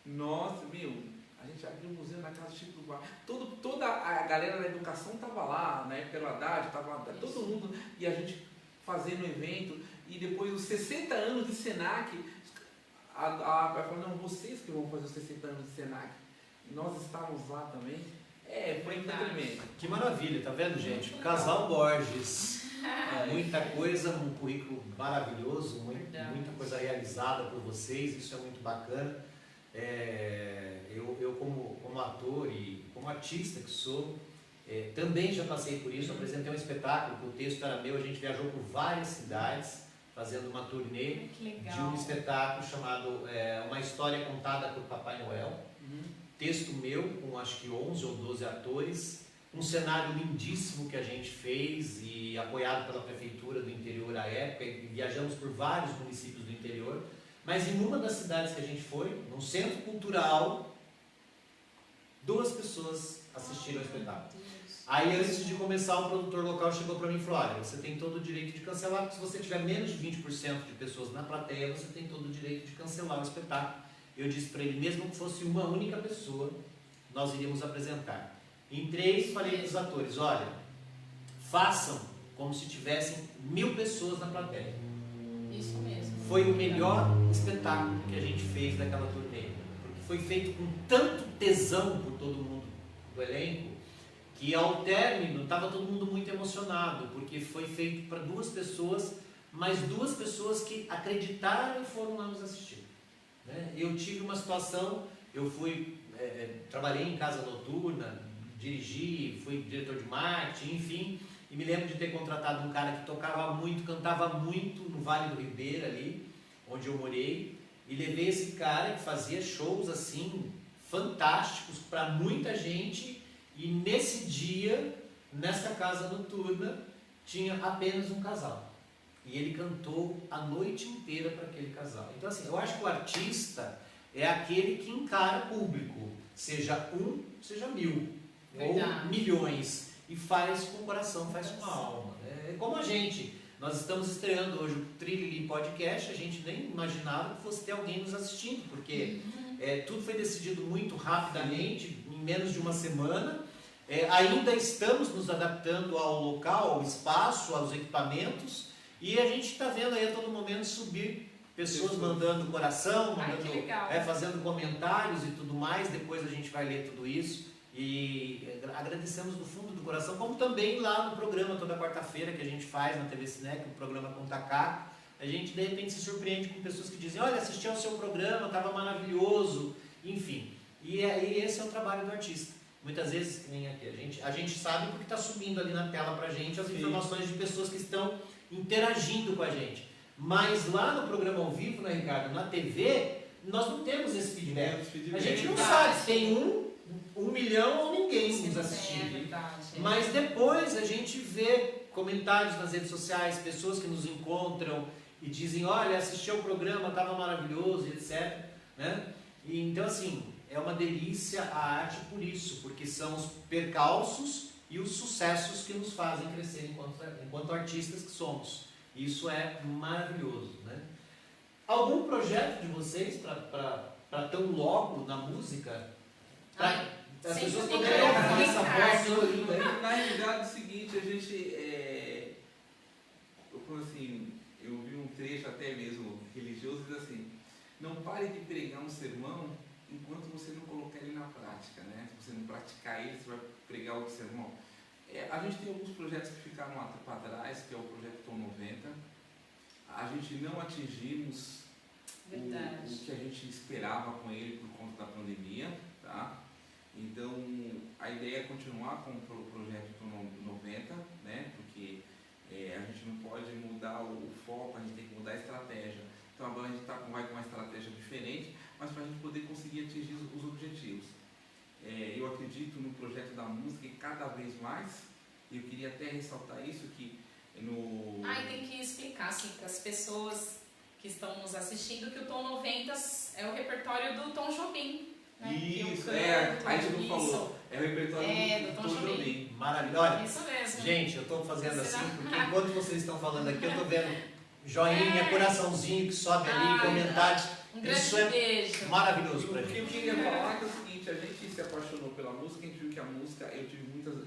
a gente abriu um museu na casa do Chico Buarque. Toda a galera da educação estava lá, né, pelo Haddad, estava todo mundo, e a gente fazendo evento. E depois os 60 anos de SENAC, vai falar, não, vocês que vão fazer os 60 anos de SENAC. E nós estávamos lá também. Foi tremendo. Que maravilha, tá vendo, gente? Casal Borges. Muita coisa, um currículo maravilhoso, muita coisa realizada por vocês, isso é muito bacana. Eu como ator e como artista que sou, também já passei por isso, apresentei um espetáculo, que o texto era meu, a gente viajou por várias cidades, fazendo uma turnê de um espetáculo chamado Uma História Contada por Papai Noel. Texto meu, com acho que 11 ou 12 atores, um cenário lindíssimo que a gente fez e apoiado pela prefeitura do interior à época, e viajamos por vários municípios do interior, mas em uma das cidades que a gente foi, num centro cultural, 2 pessoas assistiram ao espetáculo. Aí, antes de começar, o produtor local chegou para mim e falou, olha, você tem todo o direito de cancelar, porque se você tiver menos de 20% de pessoas na plateia, você tem todo o direito de cancelar o espetáculo. Eu disse para ele, mesmo que fosse uma única pessoa, nós iríamos apresentar. Entrei e falei para os atores, olha, façam como se tivessem 1000 pessoas na plateia. Isso mesmo. Foi o melhor espetáculo que a gente fez daquela turnê, porque foi feito com tanto tesão por todo mundo do elenco, que ao término estava todo mundo muito emocionado, porque foi feito para 2 pessoas, mas 2 pessoas que acreditaram e foram lá nos assistir. Eu tive uma situação, eu trabalhei em casa noturna, dirigi, fui diretor de marketing, enfim, e me lembro de ter contratado um cara que tocava muito, cantava muito no Vale do Ribeira ali, onde eu morei, e levei esse cara que fazia shows assim, fantásticos para muita gente. E nesse dia, nessa casa noturna, tinha apenas um casal. E ele cantou a noite inteira para aquele casal. Então assim, eu acho que o artista é aquele que encara público, seja 1, seja 1000, ou milhões, e faz com o coração, faz com a alma. É como a gente. Nós estamos estreando hoje o Trilili Podcast, a gente nem imaginava que fosse ter alguém nos assistindo, porque tudo foi decidido muito rapidamente, em menos de uma semana. Ainda estamos nos adaptando ao local, ao espaço, aos equipamentos, e a gente está vendo aí a todo momento subir pessoas mandando coração, Ai, que legal. fazendo comentários e tudo mais. Depois a gente vai ler tudo isso. E agradecemos do fundo do coração, como também lá no programa, toda quarta-feira que a gente faz na TV Cinec, o programa com Taká, a gente de repente se surpreende com pessoas que dizem, olha, assisti ao seu programa, estava maravilhoso, enfim. E aí esse é o trabalho do artista. Muitas vezes, nem aqui, a gente sabe porque está subindo ali na tela para a gente as informações de pessoas que estão interagindo com a gente. Mas lá no programa ao vivo, né, Ricardo, na TV, nós não temos esse feedback. A gente não sabe se tem 1 milhão ou ninguém nos assistindo. Mas depois a gente vê comentários nas redes sociais, pessoas que nos encontram e dizem, olha, assisti ao programa, estava maravilhoso, etc. Né? E, então, assim, é uma delícia a arte por isso, porque são os percalços e os sucessos que nos fazem crescer enquanto artistas que somos. Isso é maravilhoso. Né? Algum projeto de vocês para tão logo na música? As pessoas poderiam ouvir essa voz florinda aí. Na realidade é o seguinte, a gente, eu vi um trecho até mesmo religioso, diz assim, não pare de pregar um sermão enquanto você não colocar ele na prática, né? Se você não praticar ele, você vai pregar outro sermão. A gente tem alguns projetos que ficaram para trás, que é o projeto Tom 90. A gente não atingimos o que a gente esperava com ele por conta da pandemia, tá? Então, a ideia é continuar com o projeto Tom 90, né? Porque a gente não pode mudar o foco, a gente tem que mudar a estratégia. Então, agora a gente vai com uma estratégia diferente, mas para a gente poder conseguir atingir os objetivos. Eu acredito no projeto da música e cada vez mais, eu queria até ressaltar isso, que no... E tem que explicar assim, para as pessoas que estão nos assistindo que o Tom 90 é o repertório do Tom Jobim. Né? Isso, a gente não falou. É o repertório do Tom Jobim. Maravilha. Olha, isso mesmo. Gente, eu estou fazendo assim, porque enquanto vocês estão falando aqui, eu estou vendo joinha, coraçãozinho que sobe ali, comentários. Um grande beijo. Maravilhoso pra O que eu gente. queria falar é o seguinte, a gente se apaixonou pela música, a gente viu que a música,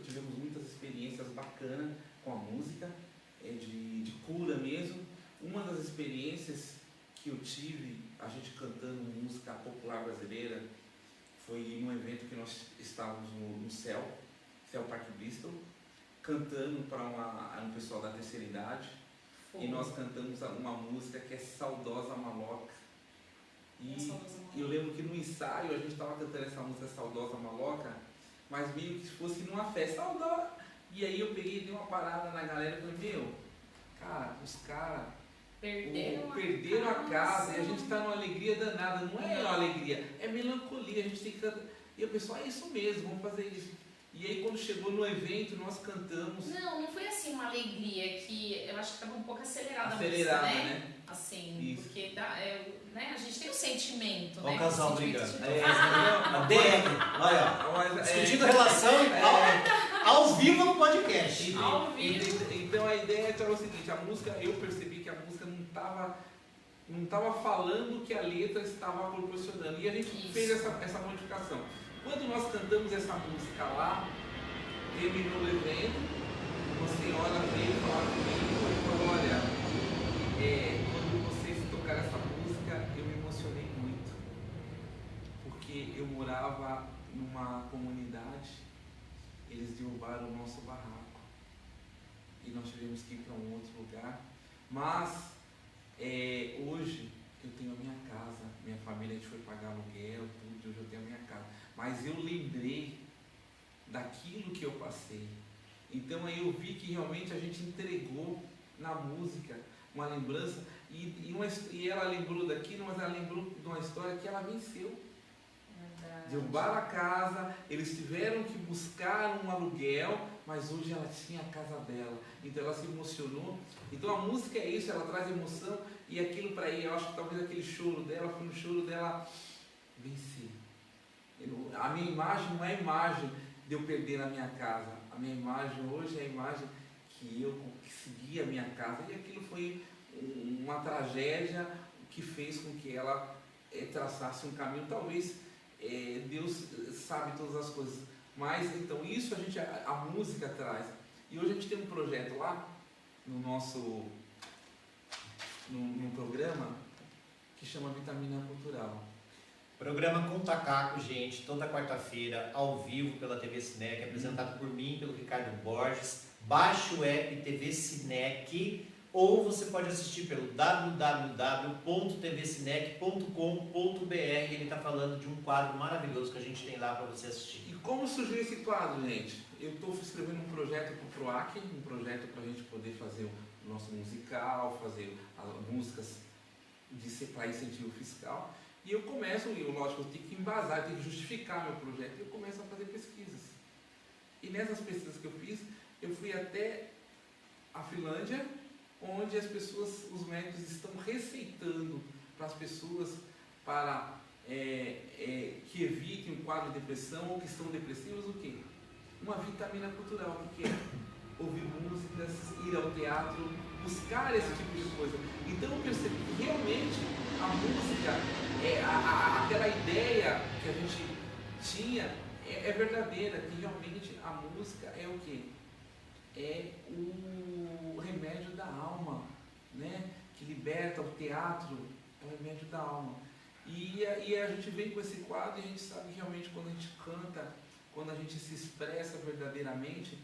tivemos muitas experiências bacanas com a música, de cura mesmo. Uma das experiências que eu tive, a gente cantando música popular brasileira, foi num evento que nós estávamos no Céu Park Bristol, cantando para um pessoal da terceira idade. E nós cantamos uma música que é Saudosa Maloca. E eu lembro que no ensaio a gente estava cantando essa música Saudosa Maloca, mas meio que fosse numa festa, saudosa. E aí eu peguei e dei uma parada na galera e falei, cara, os caras perderam a casa e a gente está numa alegria danada. Não é alegria, é melancolia, a gente tem que cantar. E o pessoal, é isso mesmo, vamos fazer isso. E aí quando chegou no evento, nós cantamos. Não foi assim uma alegria, que eu acho que estava um pouco acelerada a música, né? Assim, isso. Porque né, a gente tem um sentimento, Olha né? o casal brigando. A DM, olha, discutindo relação ao vivo no podcast. Ao vivo. Então a ideia era o seguinte, a música, eu percebi que a música não estava falando o que a letra estava proporcionando. E a gente fez essa modificação. Quando nós cantamos essa música lá, terminou o evento, uma senhora veio falar comigo e falou, olha, quando vocês tocaram essa música, eu me emocionei muito. Porque eu morava numa comunidade, eles derrubaram o nosso barraco. E nós tivemos que ir para um outro lugar. Mas, hoje, eu tenho a minha casa, minha família, a gente foi pagar aluguel, tudo, hoje eu tenho a minha casa. Mas eu lembrei daquilo que eu passei. Então aí eu vi que realmente a gente entregou na música uma lembrança. E ela lembrou daquilo, mas ela lembrou de uma história que ela venceu. Derrubaram a casa, eles tiveram que buscar um aluguel, mas hoje ela tinha a casa dela. Então ela se emocionou. Então a música é isso, ela traz emoção. E aquilo para ir, eu acho que talvez aquele choro dela foi um choro dela vencer. A minha imagem não é a imagem de eu perder a minha casa. A minha imagem hoje é a imagem que eu consegui a minha casa. E aquilo foi uma tragédia que fez com que ela traçasse um caminho. Talvez Deus sabe todas as coisas. Mas então isso a música traz. E hoje a gente tem um projeto lá no nosso no programa chama Vitamina Cultural. Programa Conta Caco, gente, toda quarta-feira, ao vivo pela TV Cinec, apresentado por mim, pelo Ricardo Borges. Baixe o app TV Cinec, ou você pode assistir pelo www.tvcinec.com.br. Ele está falando de um quadro maravilhoso que a gente tem lá para você assistir. E como surgiu esse quadro, gente? Eu estou escrevendo um projeto para o PROAC, um projeto para a gente poder fazer o nosso musical, fazer as músicas para incentivo fiscal. E eu começo, lógico, eu tenho que embasar, eu tenho que justificar meu projeto. E eu começo a fazer pesquisas. E nessas pesquisas que eu fiz, eu fui até a Finlândia, onde as pessoas, os médicos estão receitando para as pessoas para que evitem um quadro de depressão ou que estão depressivos, o quê? Uma vitamina cultural. O que é? Ouvir músicas, ir ao teatro, buscar esse tipo de coisa. Então eu percebi que realmente a música, aquela ideia que a gente tinha é verdadeira, que realmente a música é o quê? É o remédio da alma, né? Que liberta. O teatro é o remédio da alma. E a gente vem com esse quadro e a gente sabe que realmente quando a gente canta, quando a gente se expressa verdadeiramente,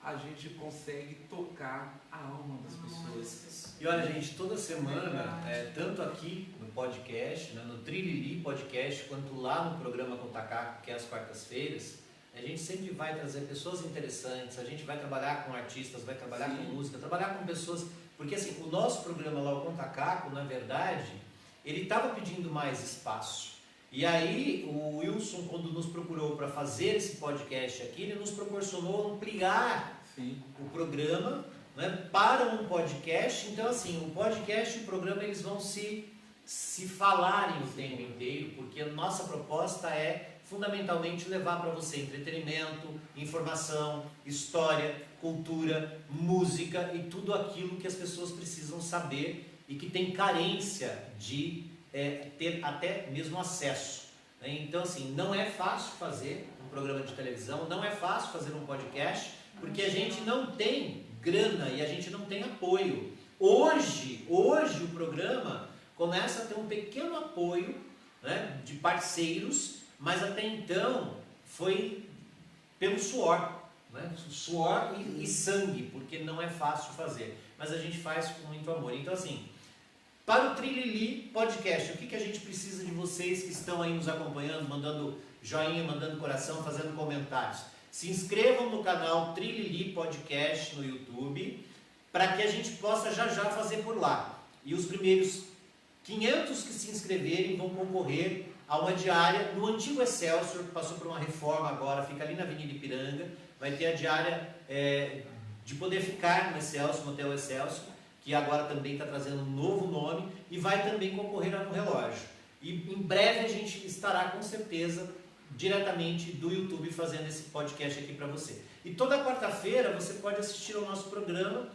a gente consegue tocar a alma das pessoas. E olha, gente, toda semana, tanto aqui no podcast, né, no Trilili Podcast, quanto lá no programa Conta Caco, que é às quartas-feiras, a gente sempre vai trazer pessoas interessantes, a gente vai trabalhar com artistas, vai trabalhar com música, trabalhar com pessoas, porque assim, o nosso programa lá, o Conta Caco, na verdade, ele estava pedindo mais espaço. E aí, o Wilson, quando nos procurou para fazer esse podcast aqui, ele nos proporcionou ampliar o programa, né, para um podcast. Então, assim, o podcast e o programa, eles vão se falarem o tempo inteiro, porque a nossa proposta é, fundamentalmente, levar para você entretenimento, informação, história, cultura, música e tudo aquilo que as pessoas precisam saber e que tem carência de ter até mesmo acesso. Né? Então, assim, não é fácil fazer um programa de televisão, não é fácil fazer um podcast, porque a gente não tem grana e a gente não tem apoio. Hoje o programa começa a ter um pequeno apoio, né, de parceiros, mas até então foi pelo suor, né? Suor e sangue, porque não é fácil fazer, mas a gente faz com muito amor. Então, assim, para o Trilili Podcast, o que a gente precisa de vocês que estão aí nos acompanhando, mandando joinha, mandando coração, fazendo comentários? Se inscrevam no canal Trilili Podcast no YouTube, para que a gente possa já fazer por lá. E os primeiros 500 que se inscreverem vão concorrer a uma diária no antigo Excelsior, que passou por uma reforma agora, fica ali na Avenida Ipiranga. Vai ter a diária de poder ficar no Excelsior, no Hotel Excelsior, que agora também está trazendo um novo nome, e vai também concorrer a um relógio. E em breve a gente estará, com certeza, diretamente do YouTube fazendo esse podcast aqui para você. E toda quarta-feira você pode assistir ao nosso programa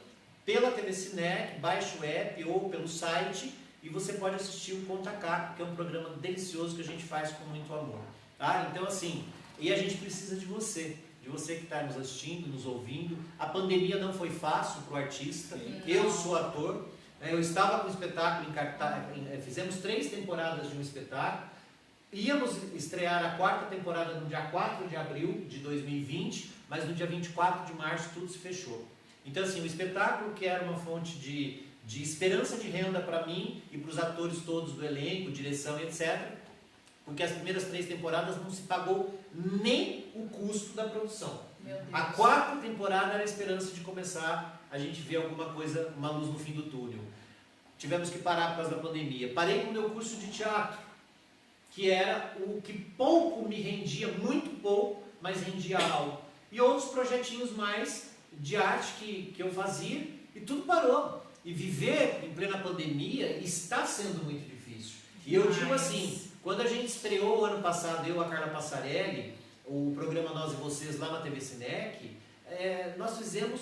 pela TV Cinec, baixe o app ou pelo site, e você pode assistir o Conta Caco, que é um programa delicioso que a gente faz com muito amor. Tá? Então, assim, e a gente precisa de você que está nos assistindo, nos ouvindo. A pandemia não foi fácil para o artista. Eu sou ator, eu estava com o espetáculo em cartaz, fizemos 3 temporadas de um espetáculo, íamos estrear a 4ª temporada no dia 4 de abril de 2020, mas no dia 24 de março tudo se fechou. Então, assim, o espetáculo, que era uma fonte de esperança de renda para mim e para os atores todos do elenco, direção e etc., porque as primeiras 3 temporadas não se pagou nem o custo da produção. A 4ª temporada era a esperança de começar a gente ver alguma coisa, uma luz no fim do túnel. Tivemos que parar por causa da pandemia. Parei com o meu curso de teatro, que era o que pouco me rendia, muito pouco, mas rendia algo. E outros projetinhos mais de arte que eu fazia, e tudo parou. E viver em plena pandemia está sendo muito difícil. E eu digo assim, quando a gente estreou o ano passado, eu, a Carla Passarelli, o programa Nós e Vocês lá na TV Cinec, nós fizemos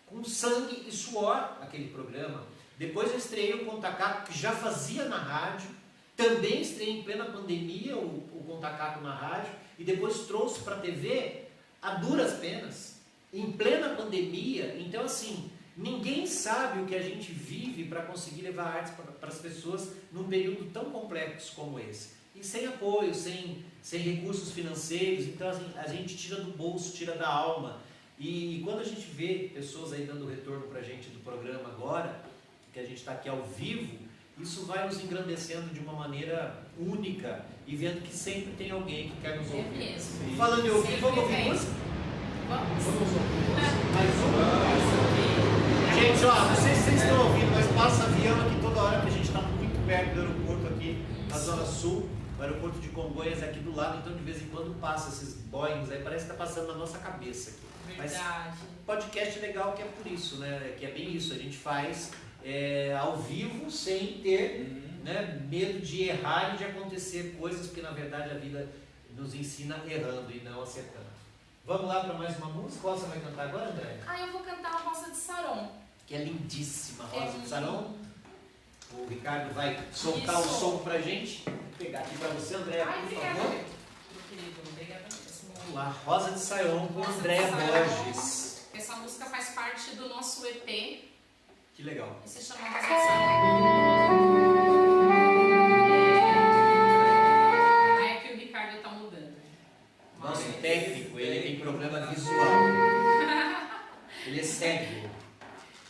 com sangue e suor aquele programa. Depois eu estreiei o Conta Caco, que já fazia na rádio, também estreiei em plena pandemia o Conta Caco na rádio, e depois trouxe para a TV a duras penas, em plena pandemia. Então, assim, Ninguém sabe o que a gente vive para conseguir levar artes para as pessoas num período tão complexo como esse. E sem apoio, sem recursos financeiros, então assim, a gente tira do bolso, tira da alma. E quando a gente vê pessoas aí dando retorno para a gente do programa agora, que a gente está aqui ao vivo, isso vai nos engrandecendo de uma maneira única e vendo que sempre tem alguém que quer nos ouvir. É mesmo. Falando em ouvir, Sempre vamos ouvir tem. música? Vamos. Mais uma? Gente, ó, não sei se vocês estão ouvindo, mas passa avião aqui toda hora, que a gente está muito perto do aeroporto aqui, na Zona Sul. O aeroporto de Congonhas é aqui do lado, então de vez em quando passa esses Boeings aí, parece que está passando na nossa cabeça aqui. Verdade. Mas podcast legal que é por isso, né? Que é bem isso, a gente faz ao vivo sem ter né, medo de errar e de acontecer coisas, porque na verdade a vida nos ensina errando e não acertando. Vamos lá para mais uma música? Qual você vai cantar agora, André? Eu vou cantar a Rosa de Saron. Que é lindíssima, Rosa de Saron. O Ricardo vai soltar o som pra gente. Vou pegar aqui pra você, André, por Obrigada. favor. Meu querido, obrigada mesmo. Vamos lá, Rosa de Saron com Rosa de André Saron. Borges. Essa música faz parte do nosso EP Que legal. e se chama Rosa de Saron. Aí é que o Ricardo tá mudando. Nosso Mas- técnico, ele tem problema visual. Ele é cego.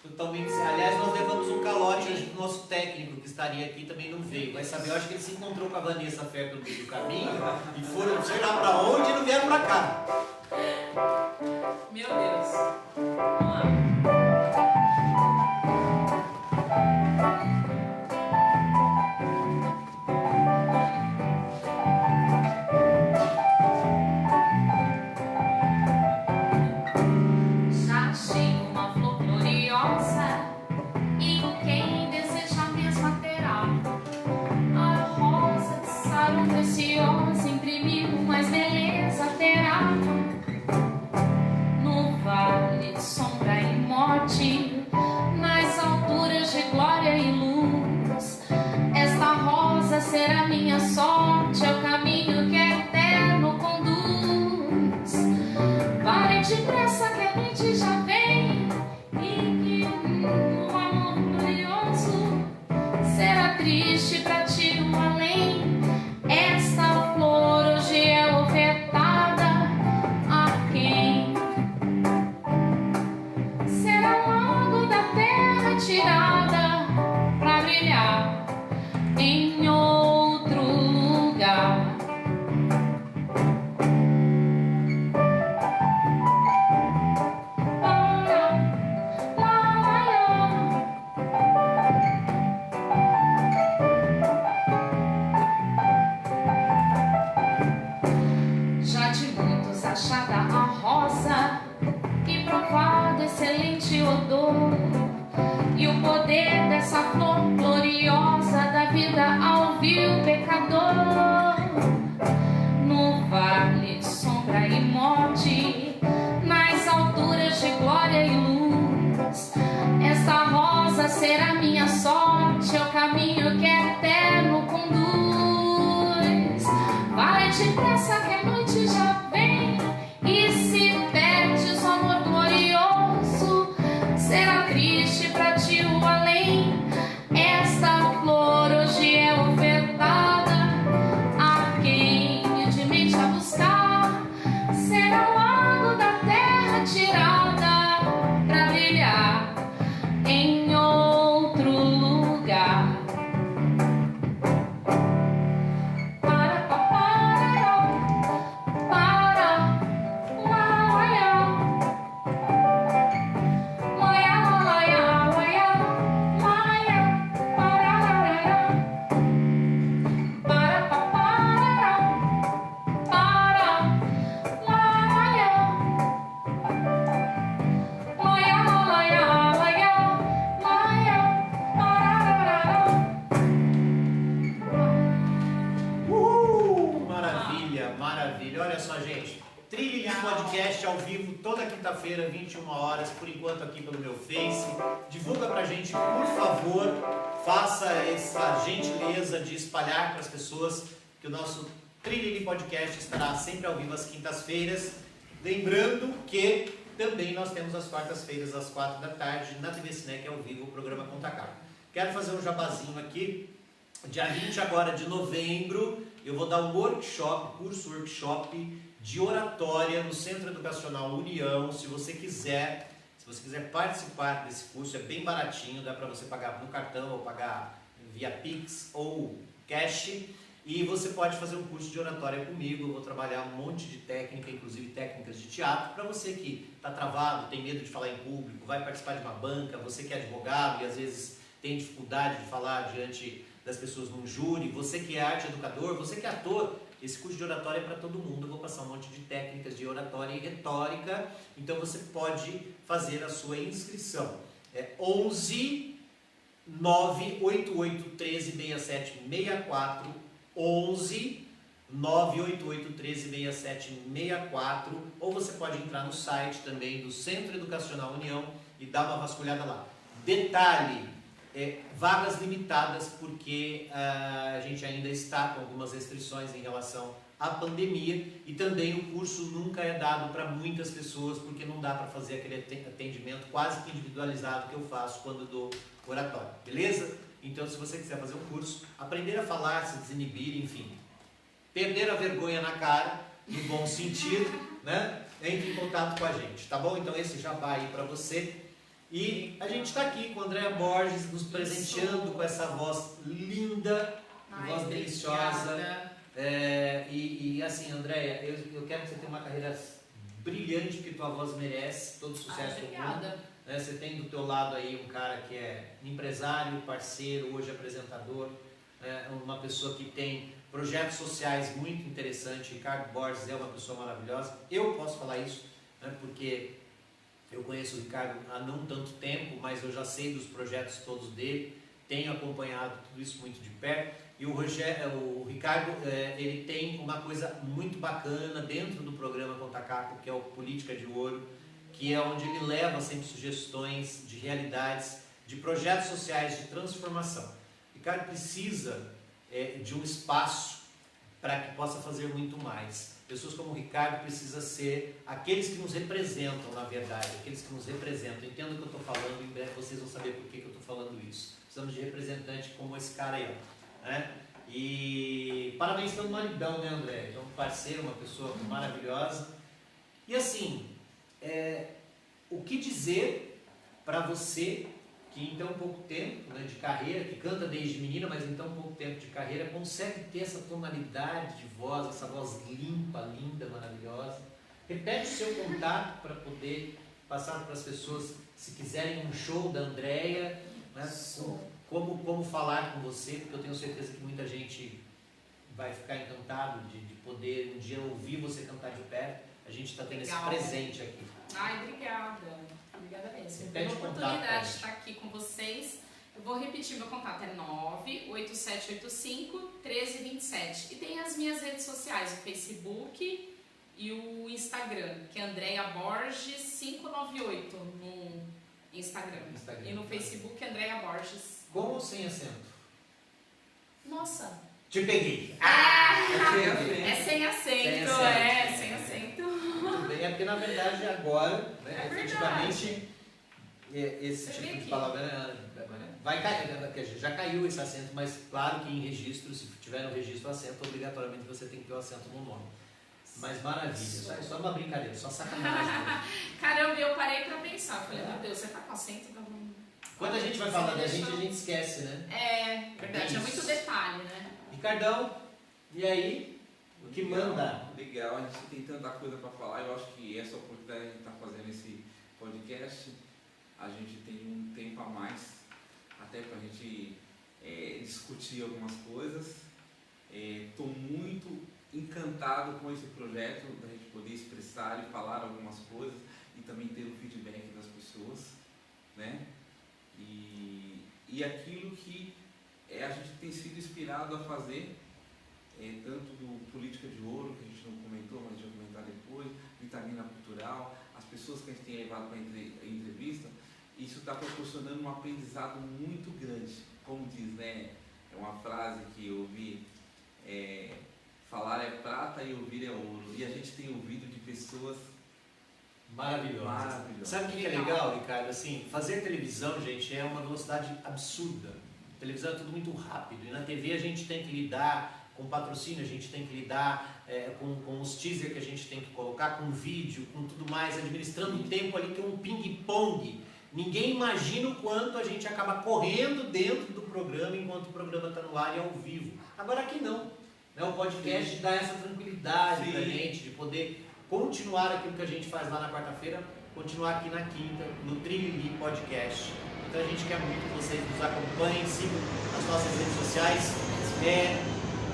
Totalmente. Aliás, nós levamos um calote hoje pro nosso técnico que estaria aqui também não veio. Vai saber, eu acho que ele se encontrou com a Vanessa Ferro no meio do caminho e foram, sei lá pra onde e não vieram pra cá. Meu Deus. Vamos lá. Já achei uma flor gloriosa e quem deseja mesmo terá. A rosa de Saron preciosa imprimiu mais beleza terá. No vale de sombra e morte, nas alturas de glória e luz, esta rosa será minha sorte, é o caminho que eterno conduz. Vai depressa que a noite já vem e que o amor glorioso será triste pra ti no além. Esta flor hoje é ofertada a quem será logo da terra tirada pra brilhar em outro lugar. Já de muitos achada a rosa e provado excelente odor, e o poder dessa flor gloriosa da vida ao vil pecador. No vale de sombra e morte, nas alturas de glória e luz, esta rosa será minha sorte, é o caminho que eterno conduz. Vai depressa que a noite já vem e se perdes o amor glorioso, será triste pra ti o além. Esta flor hoje é ofertada a quem humildemente a buscar, será logo da terra tirada pra brilhar em outro lugar. Maravilha, maravilha. Olha só, gente. Trilha de podcast ao vivo toda quinta-feira, 21 horas, por enquanto aqui pelo meu Face. Divulga pra gente, por favor. Faça essa gentileza de espalhar para as pessoas que o nosso Trilha de podcast estará sempre ao vivo às quintas-feiras. Lembrando que também nós temos as quartas-feiras às 4 da tarde na TV Cinec ao vivo o programa Conta Carta. Quero fazer um jabazinho aqui. Dia 20 agora de novembro eu vou dar um curso workshop de oratória no Centro Educacional União. Se você quiser participar desse curso, é bem baratinho, dá para você pagar no cartão ou pagar via Pix ou cash. E você pode fazer um curso de oratória comigo. Eu vou trabalhar um monte de técnica, inclusive técnicas de teatro, para você que está travado, tem medo de falar em público, vai participar de uma banca, você que é advogado e às vezes tem dificuldade de falar diante das pessoas num júri, você que é arte educador, você que é ator. Esse curso de oratória é para todo mundo. Eu vou passar um monte de técnicas de oratória e retórica, então você pode fazer a sua inscrição. É 11 988 13 6764, 11 988 13 6764, ou você pode entrar no site também do Centro Educacional União e dar uma vasculhada lá. Detalhe, vagas limitadas, porque a gente ainda está com algumas restrições em relação à pandemia, e também o curso nunca é dado para muitas pessoas, porque não dá para fazer aquele atendimento quase que individualizado que eu faço quando dou oratório, beleza? Então, se você quiser fazer um curso, aprender a falar, se desinibir, enfim, perder a vergonha na cara, no bom sentido, né? Entre em contato com a gente, tá bom? Então, esse jabá aí para você. E a gente está aqui com a Andréa Borges, nos presenteando com essa voz linda, voz deliciosa. E assim, Andréa, eu quero que você tenha uma carreira brilhante, porque tua voz merece todo o sucesso do mundo. Você tem do teu lado aí um cara que é empresário, parceiro, hoje apresentador, uma pessoa que tem projetos sociais muito interessantes. Ricardo Borges é uma pessoa maravilhosa. Eu posso falar isso, né, porque eu conheço o Ricardo há não tanto tempo, mas eu já sei dos projetos todos dele, tenho acompanhado tudo isso muito de perto. E o Ricardo, ele tem uma coisa muito bacana dentro do programa Conta Caco, que é o Política de Ouro, que é onde ele leva sempre sugestões de realidades, de projetos sociais de transformação. O Ricardo precisa de um espaço para que possa fazer muito mais. Pessoas como o Ricardo precisam ser aqueles que nos representam, na verdade, aqueles que nos representam. Entendo o que eu estou falando, em breve vocês vão saber por que eu estou falando isso. Precisamos de representante como esse cara aí, né? E parabéns pelo maridão, né, André? É um parceiro, uma pessoa maravilhosa. E assim, o que dizer para você que em tão pouco tempo, né, de carreira, que canta desde menina, mas em tão pouco tempo de carreira, consegue ter essa tonalidade de voz, essa voz limpa, linda, maravilhosa. Repete o seu contato para poder passar para as pessoas, se quiserem um show da Andréa, né, como falar com você, porque eu tenho certeza que muita gente vai ficar encantado de poder um dia ouvir você cantar de perto. A gente está tendo esse presente aqui. Ai, obrigada. Obrigada mesmo. Pede Pela oportunidade de estar aqui com vocês. Eu vou repetir, meu contato é 98785-1327. E tem as minhas redes sociais, o Facebook e o Instagram, que é Andréa Borges 598 no Instagram. E no Facebook, Andréa Borges. Com ou sem acento? Nossa! Te peguei! É sem acento, sem acento. Muito bem, porque na verdade agora, né, efetivamente, esse tipo de palavra vai cair, já caiu esse acento, mas claro que em registro, se tiver no registro acento, obrigatoriamente você tem que ter o acento no nome. Mas maravilha, só uma brincadeira, só sacanagem. Caramba, eu parei pra pensar, falei, meu Deus, você tá com acento? Quando a gente vai falar da gente esquece, né? É verdade, é muito detalhe, né? Ricardão, e aí? O que manda? Legal, a gente tem tanta coisa para falar. Eu acho que essa oportunidade de a gente estar fazendo esse podcast, a gente tem um tempo a mais, até para a gente discutir algumas coisas. Estou muito encantado com esse projeto, da gente poder expressar e falar algumas coisas e também ter o feedback das pessoas, né? E aquilo que a gente tem sido inspirado a fazer, tanto do Política de Ouro, que a gente não comentou, mas a gente vai comentar depois, Vitamina Cultural, as pessoas que a gente tem levado para a entrevista, isso está proporcionando um aprendizado muito grande. Como diz, né? É uma frase que eu ouvi, falar é prata e ouvir é ouro. E a gente tem ouvido de pessoas Maravilhoso. Maravilhoso. Sabe o que é legal, Ricardo? Assim, fazer televisão, gente, é uma velocidade absurda. Televisão é tudo muito rápido. E na TV a gente tem que lidar com patrocínio, a gente tem que lidar com os teasers que a gente tem que colocar, com vídeo, com tudo mais, administrando o tempo ali, que é um ping-pong. Ninguém imagina o quanto a gente acaba correndo dentro do programa enquanto o programa está no ar e ao vivo. Agora aqui não. Né? O podcast dá essa tranquilidade para a gente de poder continuar aquilo que a gente faz lá na quarta-feira, continuar aqui na quinta, no Trilili Podcast. Então a gente quer muito que vocês nos acompanhem, sigam as nossas redes sociais.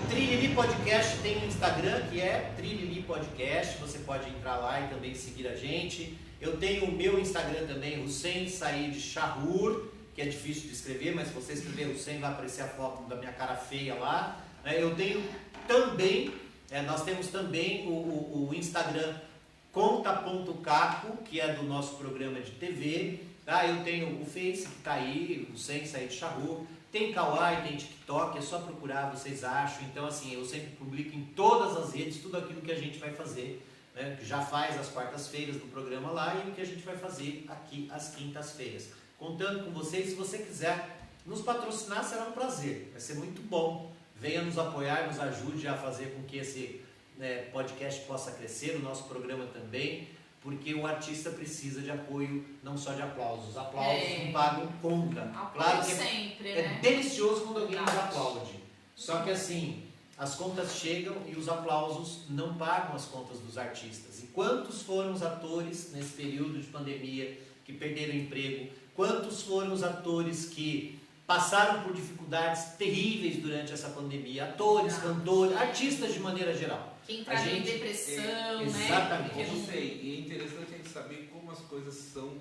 Trilili Podcast tem um Instagram que é Trilili Podcast, você pode entrar lá e também seguir a gente. Eu tenho o meu Instagram também, Hussein Said Shahur, que é difícil de escrever, mas se você escrever Hussein vai aparecer a foto da minha cara feia lá. Eu tenho também, nós temos também o Instagram Conta.caco, que é do nosso programa de TV. Tá? Eu tenho o Face, que está aí, Hussein Said Shahur. Tem Kawaii, tem TikTok, é só procurar, vocês acham. Então, assim, eu sempre publico em todas as redes tudo aquilo que a gente vai fazer, né? Já faz às quartas-feiras do programa lá e o que a gente vai fazer aqui às quintas-feiras. Contando com vocês, se você quiser nos patrocinar, será um prazer, vai ser muito bom. Venha nos apoiar, nos ajude a fazer com que esse podcast possa crescer, o nosso programa também. Porque o artista precisa de apoio, não só de aplausos. Aplausos não pagam conta. Apoio claro que sempre, é né? delicioso quando alguém nos aplaude. Só que assim, as contas chegam e os aplausos não pagam as contas dos artistas. E quantos foram os atores nesse período de pandemia que perderam emprego? Quantos foram os atores que passaram por dificuldades terríveis durante essa pandemia? Atores, cantores, artistas de maneira geral. Quem entraram em depressão, né? Exatamente. Eu não sei, e é interessante a gente saber como as coisas são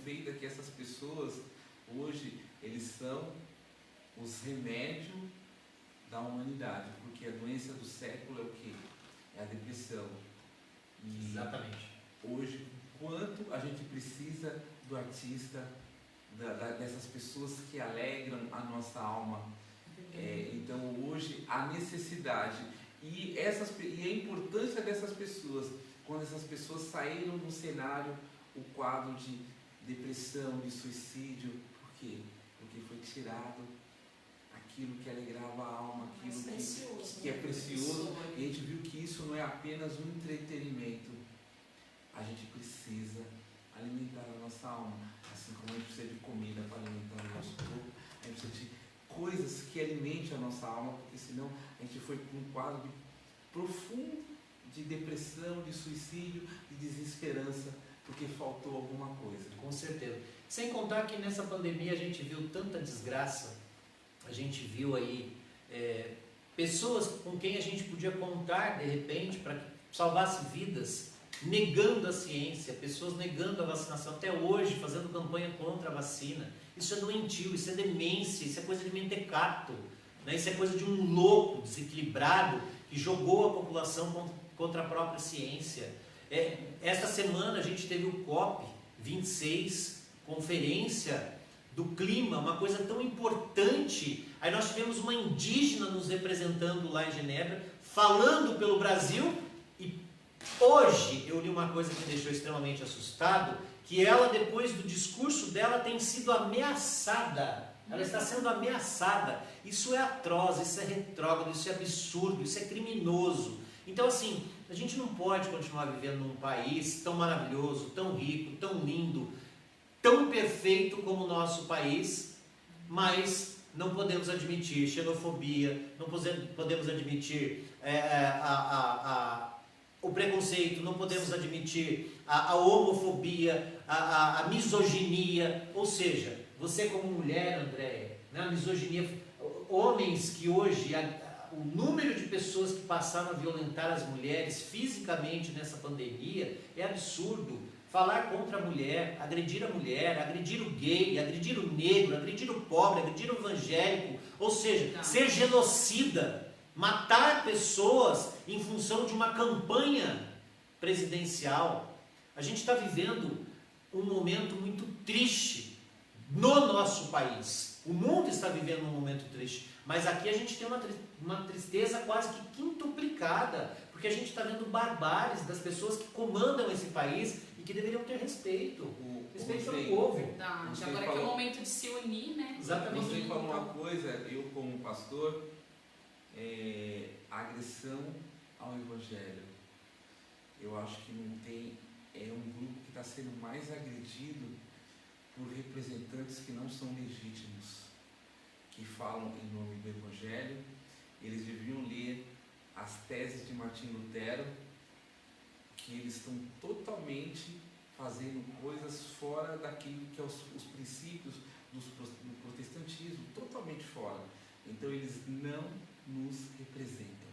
feitas, que essas pessoas, hoje, eles são os remédios da humanidade, porque a doença do século é o quê? É a depressão. E exatamente. Hoje, quanto a gente precisa do artista, dessas pessoas que alegram a nossa alma. Então, hoje, a necessidade e a importância dessas pessoas, quando essas pessoas saíram do cenário, o quadro de depressão, de suicídio, por quê? Porque foi tirado aquilo que alegrava a alma, aquilo que é precioso, e a gente viu que isso não é apenas um entretenimento. A gente precisa alimentar a nossa alma, assim como a gente precisa de comida para alimentar o nosso corpo, a gente precisa de coisas que alimentem a nossa alma, porque senão a gente foi com um quadro profundo de depressão, de suicídio, de desesperança, porque faltou alguma coisa. Com certeza. Sem contar que nessa pandemia a gente viu tanta desgraça, a gente viu aí pessoas com quem a gente podia contar de repente para que salvasse vidas, negando a ciência, pessoas negando a vacinação, até hoje fazendo campanha contra a vacina. Isso é doentio, isso é demência, isso é coisa de mentecato, né? Isso é coisa de um louco desequilibrado que jogou a população contra a própria ciência. Esta semana a gente teve o COP26, Conferência do Clima, uma coisa tão importante. Aí nós tivemos uma indígena nos representando lá em Genebra, falando pelo Brasil, e hoje eu li uma coisa que me deixou extremamente assustado, que ela, depois do discurso dela, tem sido ameaçada. Ela está sendo ameaçada. Isso é atroz, isso é retrógrado, isso é absurdo, isso é criminoso. Então, assim, a gente não pode continuar vivendo num país tão maravilhoso, tão rico, tão lindo, tão perfeito como o nosso país, mas não podemos admitir xenofobia, não podemos admitir o preconceito, não podemos admitir a homofobia, a misoginia. Ou seja, você como mulher, Andréia, né, a misoginia, homens que hoje, o número de pessoas que passaram a violentar as mulheres fisicamente nessa pandemia é absurdo. Falar contra a mulher, agredir o gay, agredir o negro, agredir o pobre, agredir o evangélico, ou seja, ser genocida, matar pessoas em função de uma campanha presidencial. A gente está vivendo um momento muito triste no nosso país. O mundo está vivendo um momento triste, mas aqui a gente tem uma tristeza quase que quintuplicada, porque a gente está vendo barbáries das pessoas que comandam esse país e que deveriam ter respeito. Respeito pelo povo. Verdade. Agora que é o momento de se unir, né? Exatamente. Você falou uma coisa, eu como pastor, agressão ao Evangelho. Eu acho que não tem, é um grupo que está sendo mais agredido por representantes que não são legítimos, que falam em nome do Evangelho. Eles deviam ler as teses de Martim Lutero, que eles estão totalmente fazendo coisas fora daquilo que é os princípios do protestantismo, totalmente fora. Então eles não nos representam.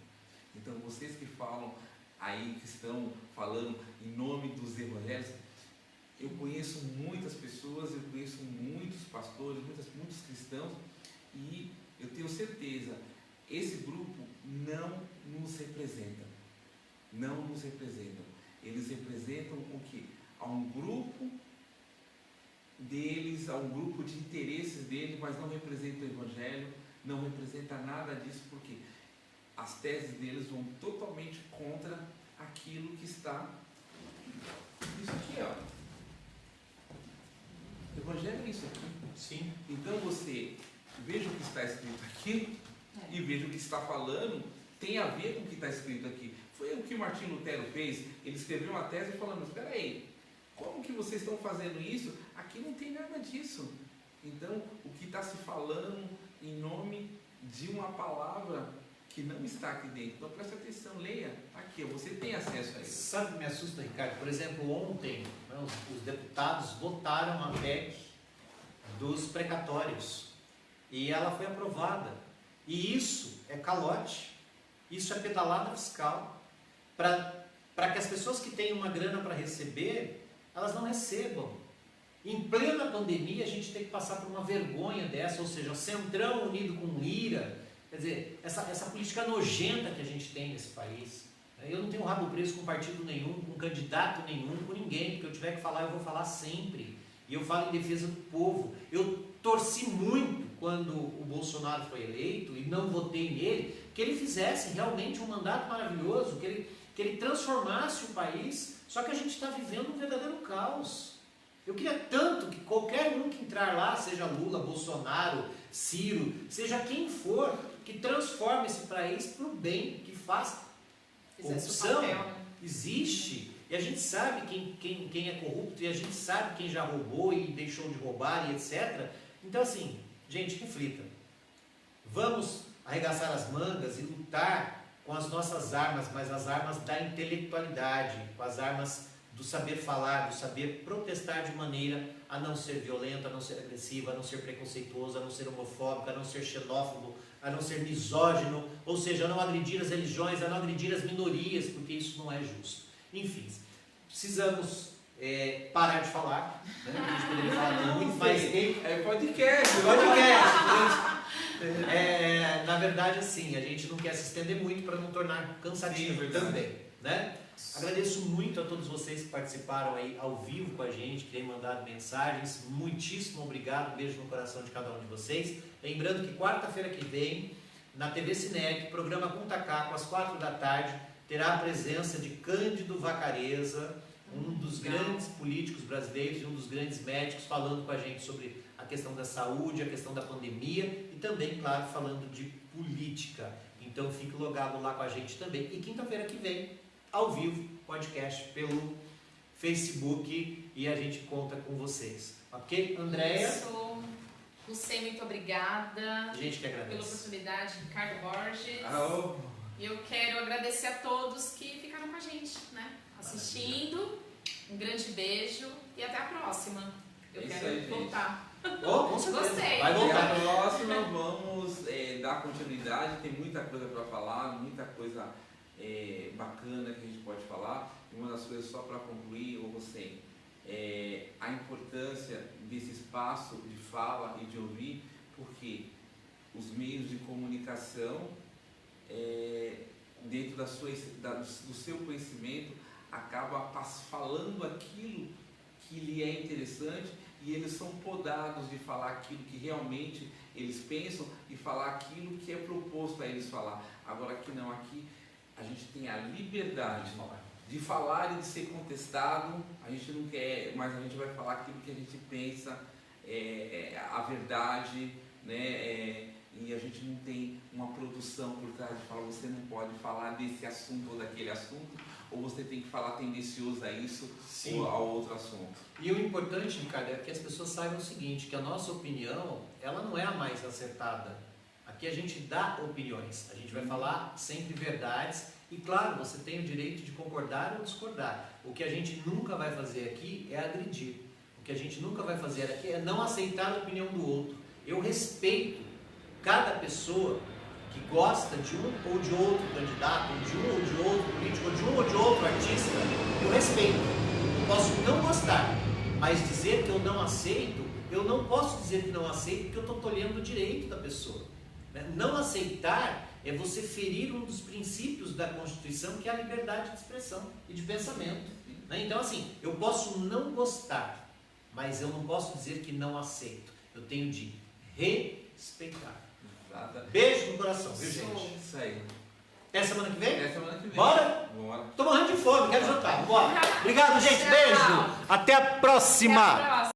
Então vocês que falam aí, que estão falando em nome dos evangelhos, eu conheço muitas pessoas, eu conheço muitos pastores, muitos cristãos, e eu tenho certeza, esse grupo não nos representa. Não nos representam. Eles representam o quê? A um grupo deles, a um grupo de interesses deles, mas não representa o Evangelho, não representa nada disso, porque as teses deles vão totalmente contra aquilo que está. Isso aqui, ó. O Evangelho é isso aqui. Sim. Então você veja o que está escrito aqui e veja o que está falando, tem a ver com o que está escrito aqui. Foi o que Martim Lutero fez. Ele escreveu uma tese falando: espera aí, como que vocês estão fazendo isso? Aqui não tem nada disso. Então, o que está se falando em nome de uma palavra que não está aqui dentro. Então, preste atenção, leia. Aqui, você tem acesso a isso. Sabe o que me assusta, Ricardo? Por exemplo, ontem, os deputados votaram a PEC dos precatórios e ela foi aprovada. E isso é calote, isso é pedalada fiscal para que as pessoas que têm uma grana para receber, elas não recebam. Em plena pandemia, a gente tem que passar por uma vergonha dessa, ou seja, o Centrão unido com Lira, quer dizer, essa política nojenta que a gente tem nesse país. Eu não tenho rabo preso com partido nenhum, com candidato nenhum, com ninguém, porque eu tiver que falar, eu vou falar sempre. E eu falo em defesa do povo. Eu torci muito quando o Bolsonaro foi eleito, e não votei nele, que ele fizesse realmente um mandato maravilhoso, que ele transformasse o país, só que a gente está vivendo um verdadeiro caos. Eu queria tanto que qualquer um que entrar lá, seja Lula, Bolsonaro, Ciro, seja quem for, que transforme esse país para o bem, que faça. Corrupção existe, e a gente sabe quem é corrupto, e a gente sabe quem já roubou e deixou de roubar, e etc. Então assim, gente, reflita. Vamos arregaçar as mangas e lutar com as nossas armas, mas as armas da intelectualidade, com as armas do saber falar, do saber protestar de maneira a não ser violento, a não ser agressivo, a não ser preconceituoso, a não ser homofóbico, a não ser xenófobo, a não ser misógino, ou seja, a não agredir as religiões, a não agredir as minorias, porque isso não é justo. Enfim, precisamos parar de falar, né? A gente poderia falar muito, mas é podcast. Na verdade, assim, a gente não quer se estender muito para não tornar cansativo também, né? Agradeço muito a todos vocês que participaram aí ao vivo com a gente, que têm mandado mensagens. Muitíssimo obrigado, um beijo no coração de cada um de vocês. Lembrando que quarta-feira que vem, na TV Cinec, programa Contacaco, às 4 da tarde, terá a presença de Cândido Vacareza, um dos grandes políticos brasileiros e um dos grandes médicos, falando com a gente sobre a questão da saúde, a questão da pandemia e também, claro, falando de política. Então fique logado lá com a gente também. E quinta-feira que vem, ao vivo, podcast pelo Facebook, e a gente conta com vocês. Ok, Andréia? Lucê, muito obrigada. A gente que agradece. Pela oportunidade, Ricardo Borges. Oh. Eu quero agradecer a todos que ficaram com a gente, né? Assistindo. Um grande beijo e até a próxima. Eu quero voltar. Oh, com certeza. Gostei. Vai voltar. A próxima vamos dar continuidade, tem muita coisa para falar, muita coisa bacana que a gente pode falar. E uma das coisas, só para concluir, você, a importância desse espaço de fala e de ouvir, porque os meios de comunicação, dentro do seu conhecimento, acaba falando aquilo que lhe é interessante e eles são podados de falar aquilo que realmente eles pensam e falar aquilo que é proposto a eles falar. Agora aqui não, aqui a gente tem a liberdade de falar e de ser contestado, a gente não quer, mas a gente vai falar aquilo que a gente pensa, a verdade, né? E a gente não tem uma produção por trás de falar, você não pode falar desse assunto ou daquele assunto, ou você tem que falar tendencioso a isso ou a outro assunto. E o importante, Ricardo, é que as pessoas saibam o seguinte, que a nossa opinião, ela não é a mais acertada. Aqui a gente dá opiniões, a gente vai falar sempre verdades, e claro, você tem o direito de concordar ou discordar. O que a gente nunca vai fazer aqui é agredir. O que a gente nunca vai fazer aqui é não aceitar a opinião do outro. Eu respeito cada pessoa que gosta de um ou de outro candidato, ou de um ou de outro político, ou de um ou de outro artista, eu respeito. Eu posso não gostar, mas dizer que eu não aceito, eu não posso dizer que não aceito porque eu estou tolhendo o direito da pessoa. Não aceitar é você ferir um dos princípios da Constituição, que é a liberdade de expressão e de pensamento. Então, assim, eu posso não gostar, mas eu não posso dizer que não aceito. Eu tenho de respeitar. Beijo no coração, viu, gente? Isso aí. Até semana que vem? Até semana que vem. Bora? Bora. Tô morrendo de fome, quero jantar. Bora. Obrigado, gente. Beijo. Até a próxima.